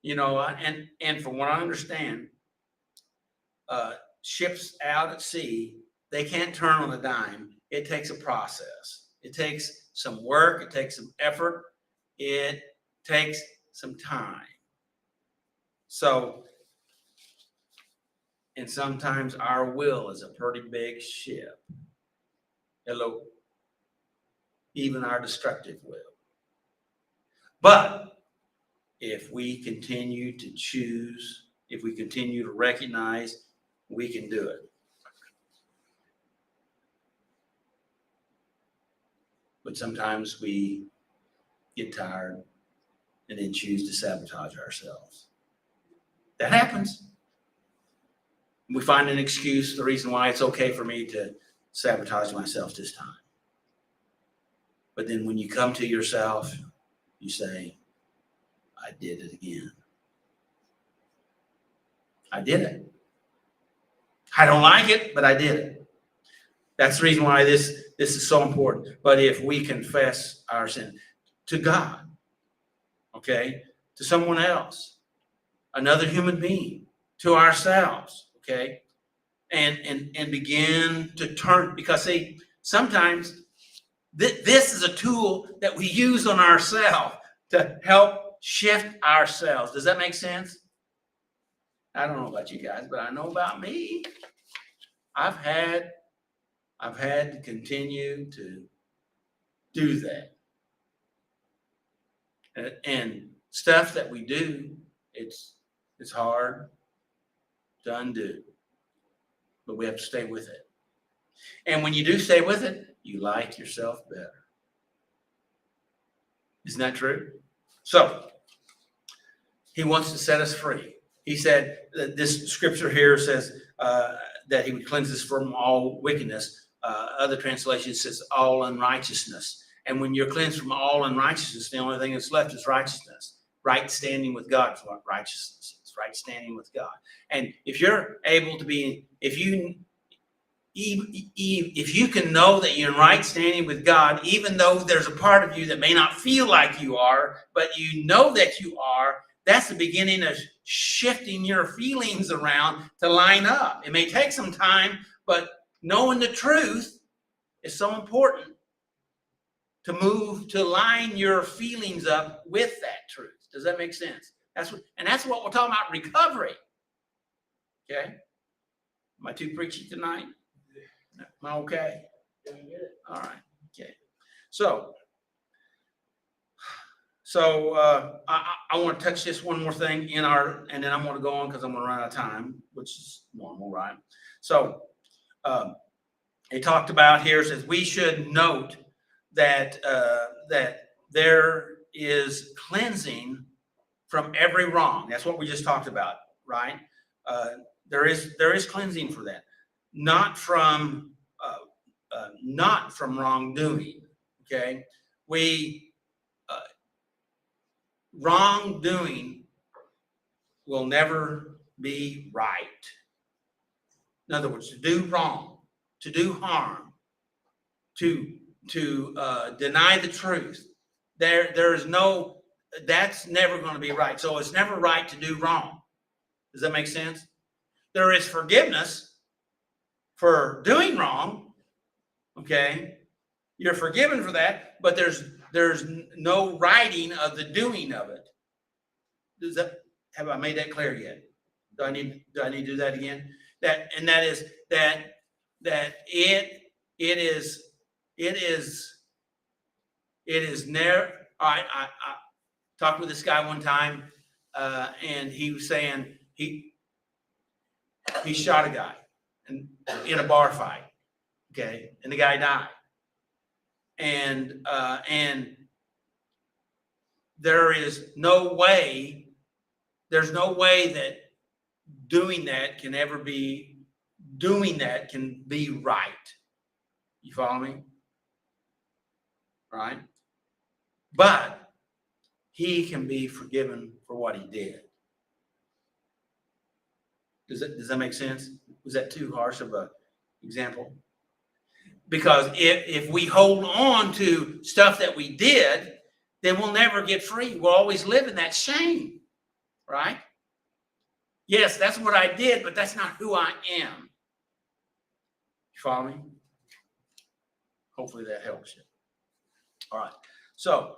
You know, and from what I understand, ships out at sea, they can't turn on a dime. It takes a process. It takes some work. It takes some effort. It takes some time. So, and sometimes our will is a pretty big ship. Hello. Even our destructive will. But if we continue to choose, if we continue to recognize, we can do it. But sometimes we get tired and then choose to sabotage ourselves. That happens. We find an excuse, the reason why it's okay for me to sabotage myself this time. But then when you come to yourself, you say, I did it again. I did it. I don't like it, but I did it. That's the reason why this is so important. But if we confess our sin to God, okay, to someone else, another human being, to ourselves, okay, and begin to turn, because see, sometimes this is a tool that we use on ourselves to help shift ourselves. Does that make sense? I don't know about you guys, but I know about me. I've had to continue to do that. And stuff that we do, it's hard to undo. But we have to stay with it. And when you do stay with it, you like yourself better. Isn't that true? So, he wants to set us free. He said, this scripture here says that he would cleanse us from all wickedness. Other translations says all unrighteousness. And when you're cleansed from all unrighteousness, the only thing that's left is righteousness. Right standing with God is what righteousness is. Right standing with God. And if you're able to be, if you can know that you're in right standing with God, even though there's a part of you that may not feel like you are, but you know that you are, that's the beginning of shifting your feelings around to line up. It may take some time, but knowing the truth is so important to move, to line your feelings up with that truth. Does that make sense? That's what we're talking about, recovery. Okay? Am I too preachy tonight? Am I okay? All right. Okay. So I want to touch this one more thing and then I'm going to go on because I'm going to run out of time, which is normal, right? So he talked about here, says we should note that there is cleansing from every wrong. That's what we just talked about, right? There is cleansing for that, not from wrongdoing. Okay, wrongdoing will never be right. In other words, to do wrong, to do harm, to deny the truth, there is no, that's never going to be right. So it's never right to do wrong. Does that make sense? There is forgiveness for doing wrong. Okay, you're forgiven for that, but there's no righting of the doing of it. Have I made that clear yet? Do I need to do that again? That is never. I talked with this guy one time, and he was saying he shot a guy in a bar fight. Okay, and the guy died. And there's no way that doing that can be right. You follow me? Right? But he can be forgiven for what he did. Does that make sense? Was that too harsh of a example? Because if we hold on to stuff that we did, then we'll never get free. We'll always live in that shame, right? Yes, that's what I did, but that's not who I am. You follow me? Hopefully that helps you. All right. So,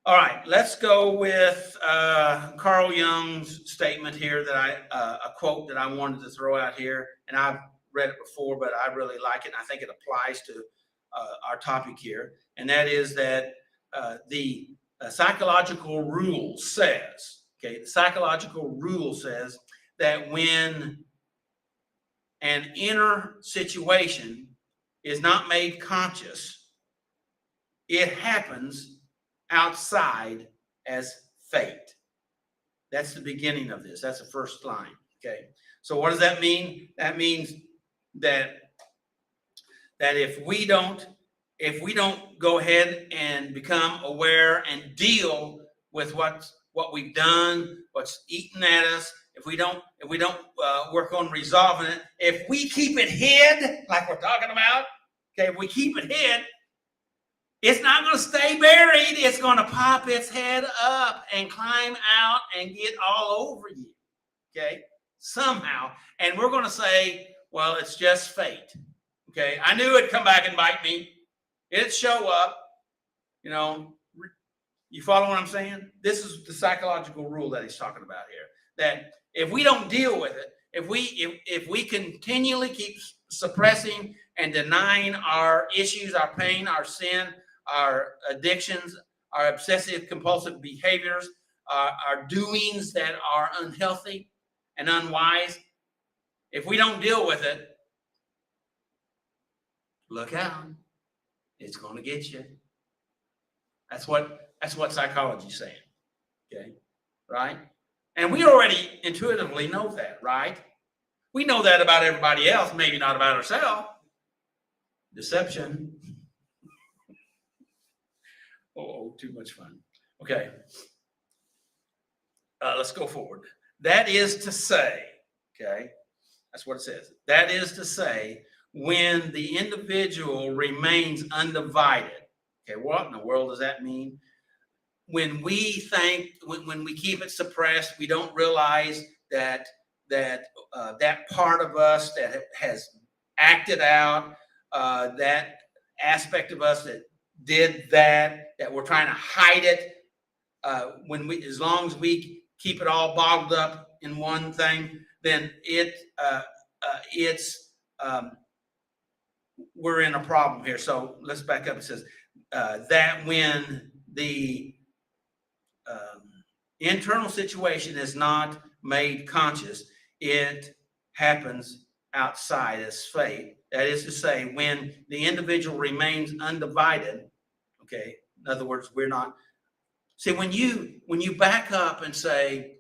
all right, let's go with Carl Jung's statement here that a quote that I wanted to throw out here, and I've read it before, but I really like it, and I think it applies to our topic here, and that is that the psychological rule says, okay, the psychological rule says that when an inner situation is not made conscious, it happens outside as fate. That's the beginning of this. That's the first line. Okay. So what does that mean? That means that if we don't go ahead and become aware and deal with what we've done, what's eating at us, if we don't work on resolving it, if we keep it hid, like we're talking about, okay, if we keep it hid, it's not going to stay buried. It's going to pop its head up and climb out and get all over you, okay, somehow. And we're going to say, well, it's just fate, okay? I knew it'd come back and bite me. It'd show up, you know. You follow what I'm saying? This is the psychological rule that he's talking about here. That if we don't deal with it, if we continually keep suppressing and denying our issues, our pain, our sin, our addictions, our obsessive compulsive behaviors, our doings that are unhealthy and unwise, if we don't deal with it, look out. It's going to get you. That's what psychology's saying. Okay? Right? And we already intuitively know that, right? We know that about everybody else, maybe not about ourselves. Deception. Oh, too much fun. Okay. Let's go forward. That is to say, okay, that's what it says. That is to say, when the individual remains undivided. Okay, what in the world does that mean? When we think, when we keep it suppressed, we don't realize that part of us that has acted out, that aspect of us that did that we're trying to hide it. As long as we keep it all bottled up in one thing, then we're in a problem here. So let's back up. It says that when the internal situation is not made conscious, it happens outside as fate. That is to say, when the individual remains undivided, okay, in other words, we're not. See, when you back up and say,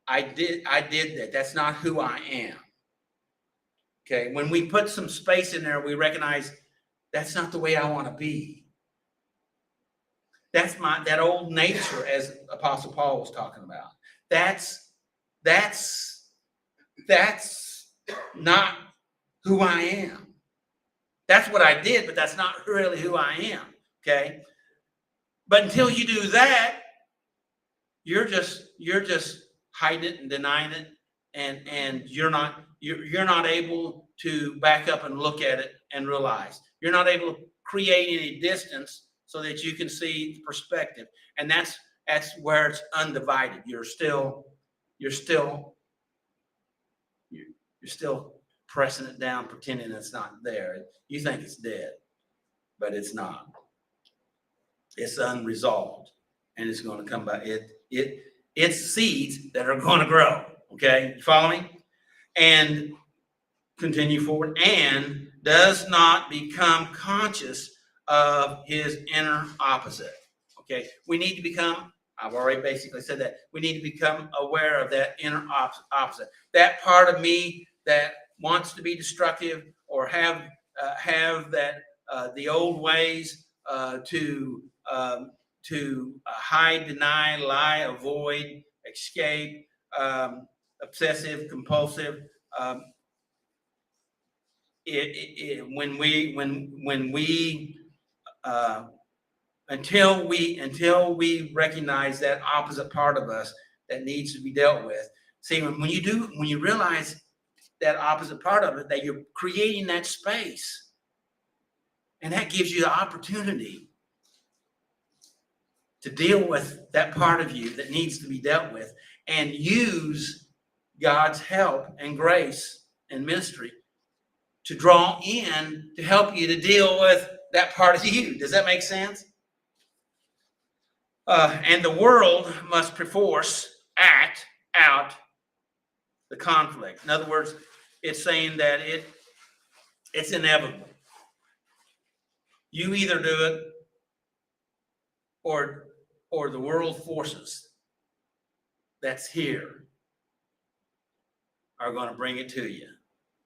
I did that, that's not who I am. Okay, when we put some space in there, we recognize that's not the way I want to be. That's that old nature, as Apostle Paul was talking about. That's not who I am. That's what I did, but that's not really who I am. Okay? But until you do that, you're just hiding it and denying it, and you're not able to back up and look at it and realize. You're not able to create any distance so that you can see perspective. And that's where it's undivided. You're still pressing it down, pretending it's not there. You think it's dead, but it's not. It's unresolved, and it's going to come back. It's seeds that are going to grow. Okay, you follow me? And continue forward. And does not become conscious of his inner opposite. Okay, we need to become. I've already basically said that. We need to become aware of that inner opposite. That part of me that wants to be destructive or have that the old ways to hide, deny, lie, avoid, escape, obsessive, compulsive. When we until we recognize that opposite part of us that needs to be dealt with. See, when you realize that opposite part of it, that you're creating that space, and that gives you the opportunity to deal with that part of you that needs to be dealt with, and use God's help and grace and ministry to draw in to help you to deal with that part of you. Does that make sense? And the world must perforce act out the conflict. In other words, it's saying that it's inevitable. You either do it or the world forces that's here are going to bring it to you,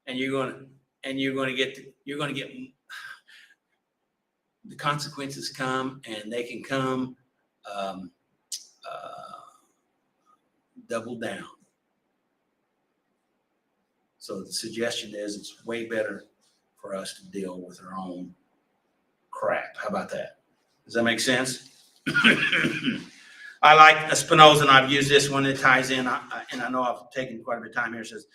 and you're going to get the consequences come, and they can come double down. So the suggestion is it's way better for us to deal with our own crap. How about that? Does that make sense? I like Spinoza, and I've used this one. It ties in, and I know I've taken quite a bit of time here. It says,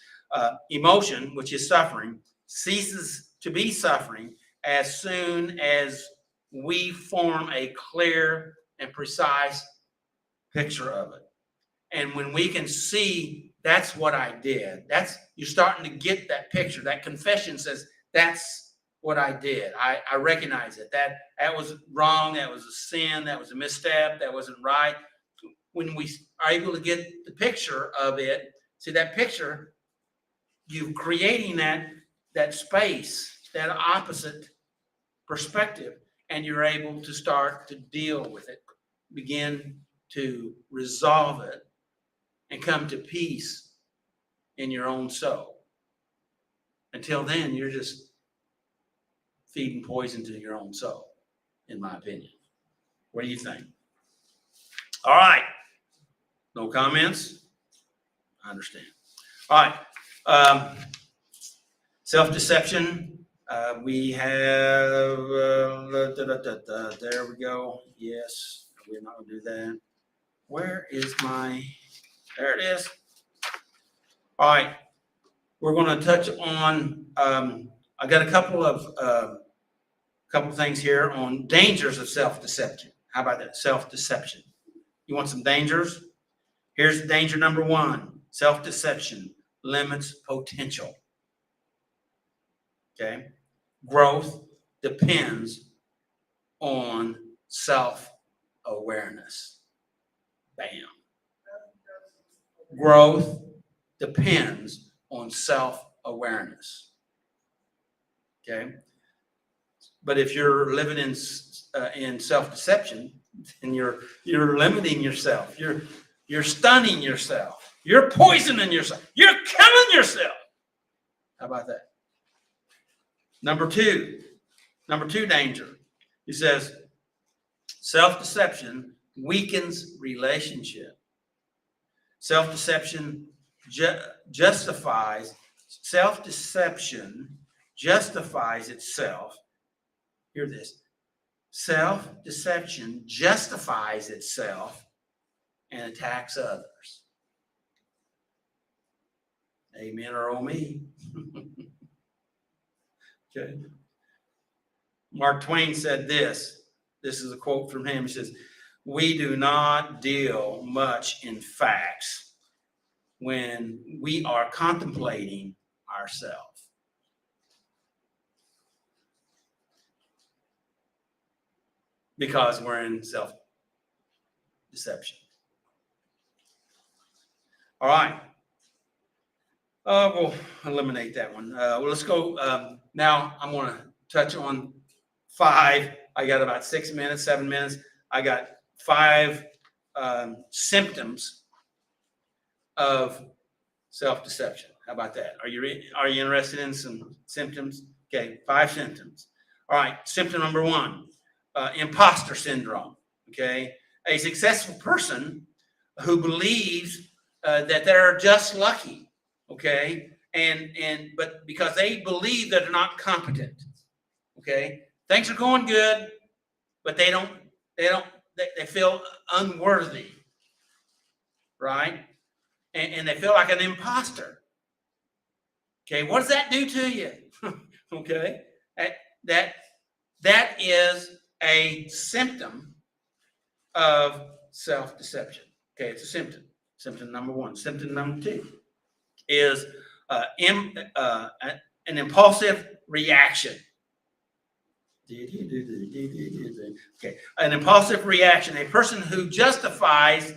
emotion, which is suffering, ceases to be suffering as soon as we form a clear and precise picture of it. And when we can see that's what I did, you're starting to get that picture. That confession says, that's what I did. I recognize it. That was wrong. That was a sin. That was a misstep. That wasn't right. When we are able to get the picture of it, see that picture, you're creating that space, that opposite perspective, and you're able to start to deal with it, begin to resolve it, and come to peace in your own soul. Until then, you're just feeding poison to your own soul, in my opinion. What do you think? All right. No comments? I understand. All right. Self-deception. We have, there we go. Yes, we're not going to do that. Where is there it is. All right. We're going to touch on, I got a couple things here on dangers of self-deception. How about that? Self-deception. You want some dangers? Here's danger number one. Self-deception limits potential. Okay? Growth depends on self-awareness. Bam. Growth depends on self-awareness. Okay? But if you're living in self-deception, then you're limiting yourself. You're stunning yourself. You're poisoning yourself. You're killing yourself. How about that? Number two danger. He says, self-deception weakens relationship. Self-deception justifies itself. Hear this. Self-deception justifies itself and attacks others. Amen or oh me. Okay. Mark Twain said this. This is a quote from him. He says, "We do not deal much in facts when we are contemplating ourselves." Because we're in self-deception. All right. We'll eliminate that one. Well, let's go. Now I'm going to touch on 5. I got about 6 minutes, 7 minutes. I got 5 symptoms of self-deception. How about that? Are you interested in some symptoms? Okay, 5 symptoms. All right. Symptom number 1, imposter syndrome. Okay, a successful person who believes that they're just lucky. Okay, but because they believe that they're not competent. Okay, things are going good, but they feel unworthy, right? And they feel like an imposter. Okay, what does that do to you? Okay, that is a symptom of self-deception. Okay, it's a symptom. Symptom number one. Symptom number two is an impulsive reaction. Okay, an impulsive reaction. A person who justifies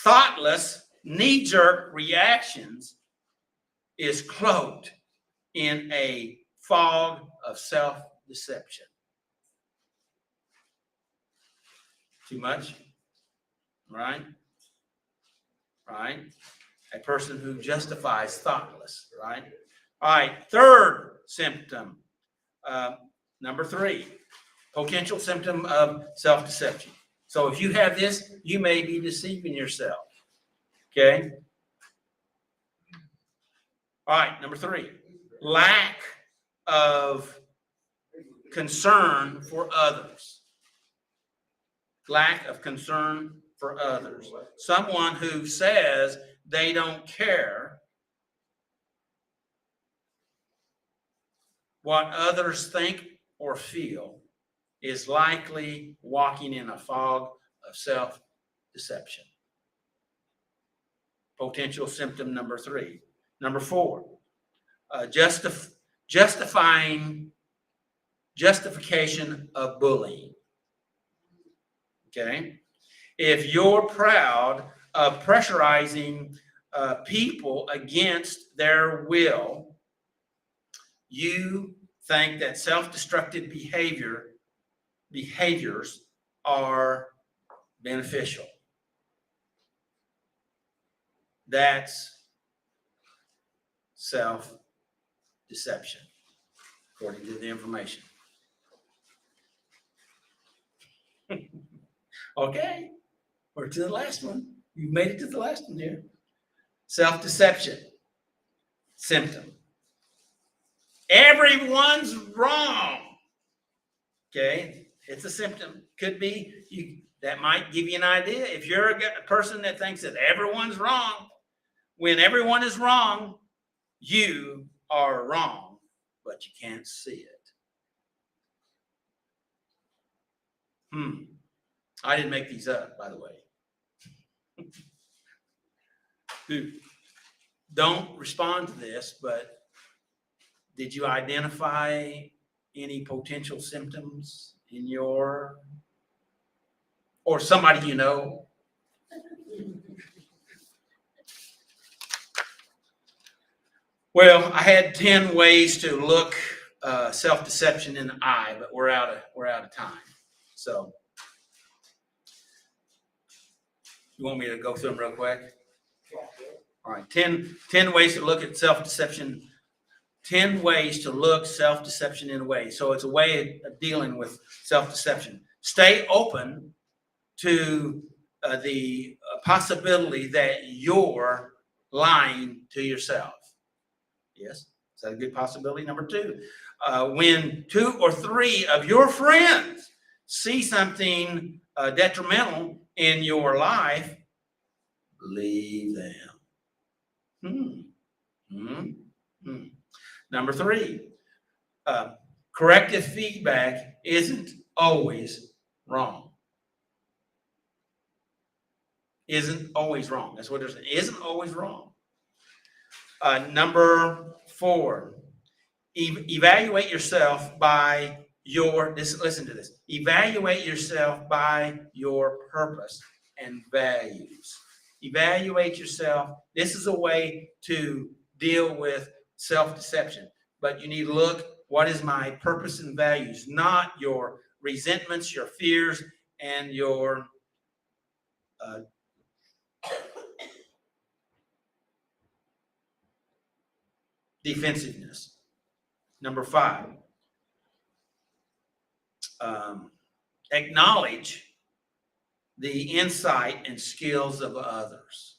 thoughtless, knee-jerk reactions is cloaked in a fog of self-deception. Too much? Right? Right? A person who justifies thoughtless, right? All right, third symptom, number three, potential symptom of self-deception. So if you have this, you may be deceiving yourself. Okay? All right, number three, lack of concern for others. Lack of concern for others. Someone who says they don't care what others think or feel is likely walking in a fog of self-deception. Potential symptom number three. Number four, justification of bullying. Okay? If you're proud of pressurizing people against their will, you think that self-destructive behaviors are beneficial. That's self-deception, according to the information. Okay, we're to the last one. You made it to the last one here. Self-deception symptom. Everyone's wrong. Okay, it's a symptom. Could be that might give you an idea. If you're a person that thinks that everyone's wrong, when everyone is wrong, you are wrong, but you can't see it. I didn't make these up, by the way. Don't respond to this, but did you identify any potential symptoms in your, or somebody you know? Well, I had 10 ways to look self-deception in the eye, but we're out of time. So, you want me to go through them real quick? All right, 10 ways to look at self-deception. 10 ways to look self-deception in a way. So it's a way of dealing with self-deception. Stay open to the possibility that you're lying to yourself. Yes, is that a good possibility? Number two, when 2 or 3 of your friends see something detrimental in your life, believe them. Number 3, corrective feedback isn't always wrong. Isn't always wrong. That's what they're saying. Isn't always wrong. Number 4, evaluate yourself by your, listen to this, evaluate yourself by your purpose and values. Evaluate yourself. This is a way to deal with self-deception, but you need to look, what is my purpose and values, not your resentments, your fears, and your defensiveness. Number 5, acknowledge the insight and skills of others.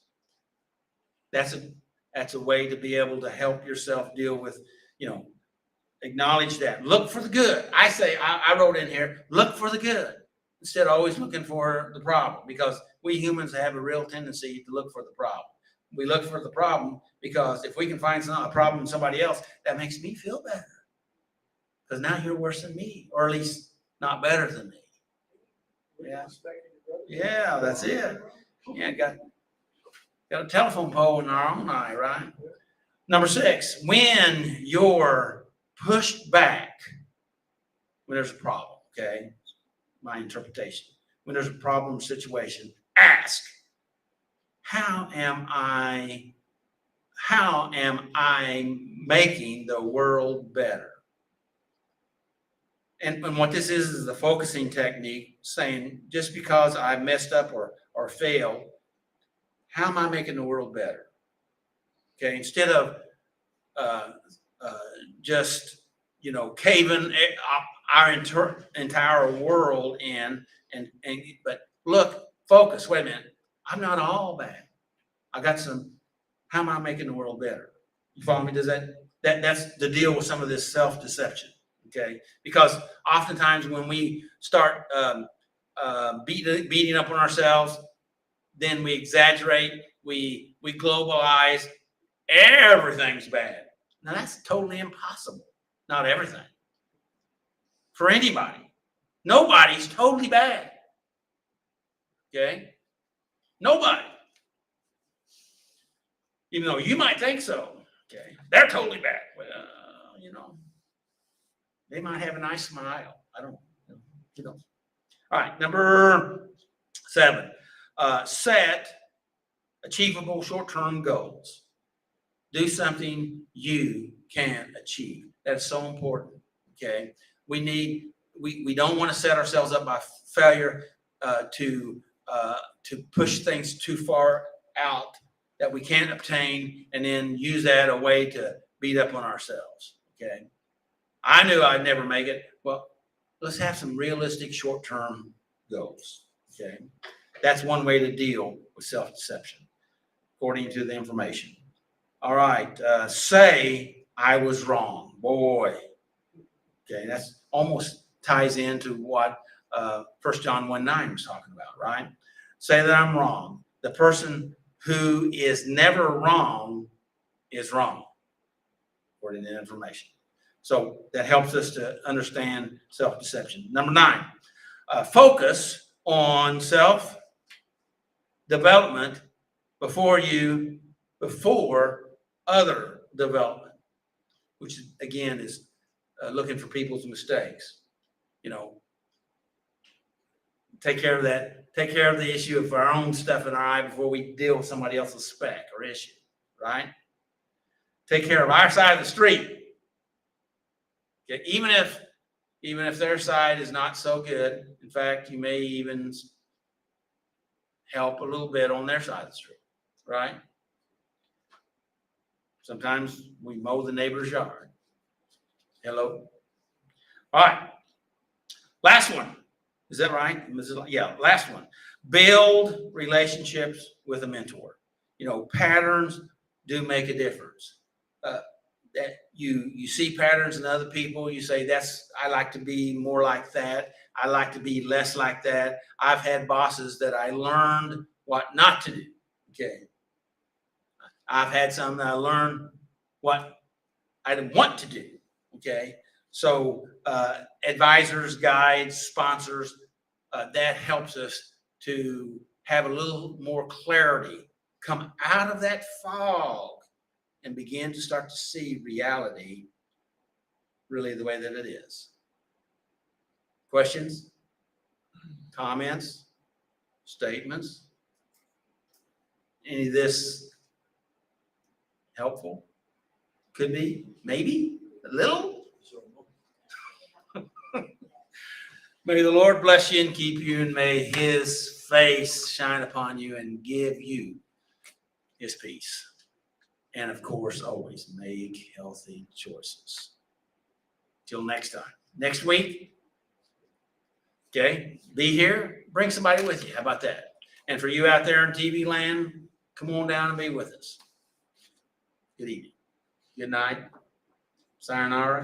That's a way to be able to help yourself deal with, acknowledge that. Look for the good. I say, I wrote in here, look for the good instead of always looking for the problem, because we humans have a real tendency to look for the problem. We look for the problem because if we can find a problem in somebody else, that makes me feel better. Because now you're worse than me, or at least not better than me. Yeah. Yeah, that's it. Yeah, got a telephone pole in our own eye, right? Number 6, when you're pushed back, when there's a problem, okay? My interpretation. When there's a problem situation, ask, how am I making the world better? And what this is the focusing technique, saying just because I messed up or failed, how am I making the world better? Okay, instead of just caving our entire world in, but look, focus. Wait a minute, I'm not all bad. I got some. How am I making the world better? You follow me? Does that's the deal with some of this self-deception? Okay, because oftentimes when we start beating up on ourselves, then we exaggerate, we globalize. Everything's bad. Now that's totally impossible. Not everything. For anybody. Nobody's totally bad. Okay? Nobody. Even though you might think so. Okay? They're totally bad. Well, they might have a nice smile. I don't know. All right, number 7. Set achievable short-term goals. Do something you can achieve. That's so important. Okay, we don't want to set ourselves up by failure to push things too far out that we can't obtain, and then use that a way to beat up on ourselves. Okay, I knew I'd never make it. Well, let's have some realistic short-term goals. Okay, that's one way to deal with self-deception, according to the information. All right, say I was wrong. Boy, okay, that's almost ties into what 1 John 1:9 was talking about, right? Say that I'm wrong. The person who is never wrong is wrong, according to the information. So that helps us to understand self-deception. Number 9, focus on self-development before other development, which again is looking for people's mistakes. Take care of that. Take care of the issue of our own stuff in our eye before we deal with somebody else's speck or issue, right? Take care of our side of the street. Okay, even if their side is not so good. In fact, you may even help a little bit on their side of the street, right? Sometimes we mow the neighbor's yard. Hello? All right. Last one. Is that right? Yeah, last one. Build relationships with a mentor. Patterns do make a difference. That you see patterns in other people, you say, I like to be more like that. I like to be less like that. I've had bosses that I learned what not to do. Okay. I've had some that I learned what I didn't want to do. Okay. So advisors, guides, sponsors, that helps us to have a little more clarity, come out of that fog and begin to start to see reality really the way that it is. Questions? Comments? Statements? Any of this helpful? Could be, maybe, a little. May the Lord bless you and keep you, and may his face shine upon you and give you his peace. And of course, always make healthy choices. Till next time. Next week, Okay, be here, bring somebody with you. How about that? And for you out there in TV land, come on down and be with us. Good evening. Good night. Sayonara.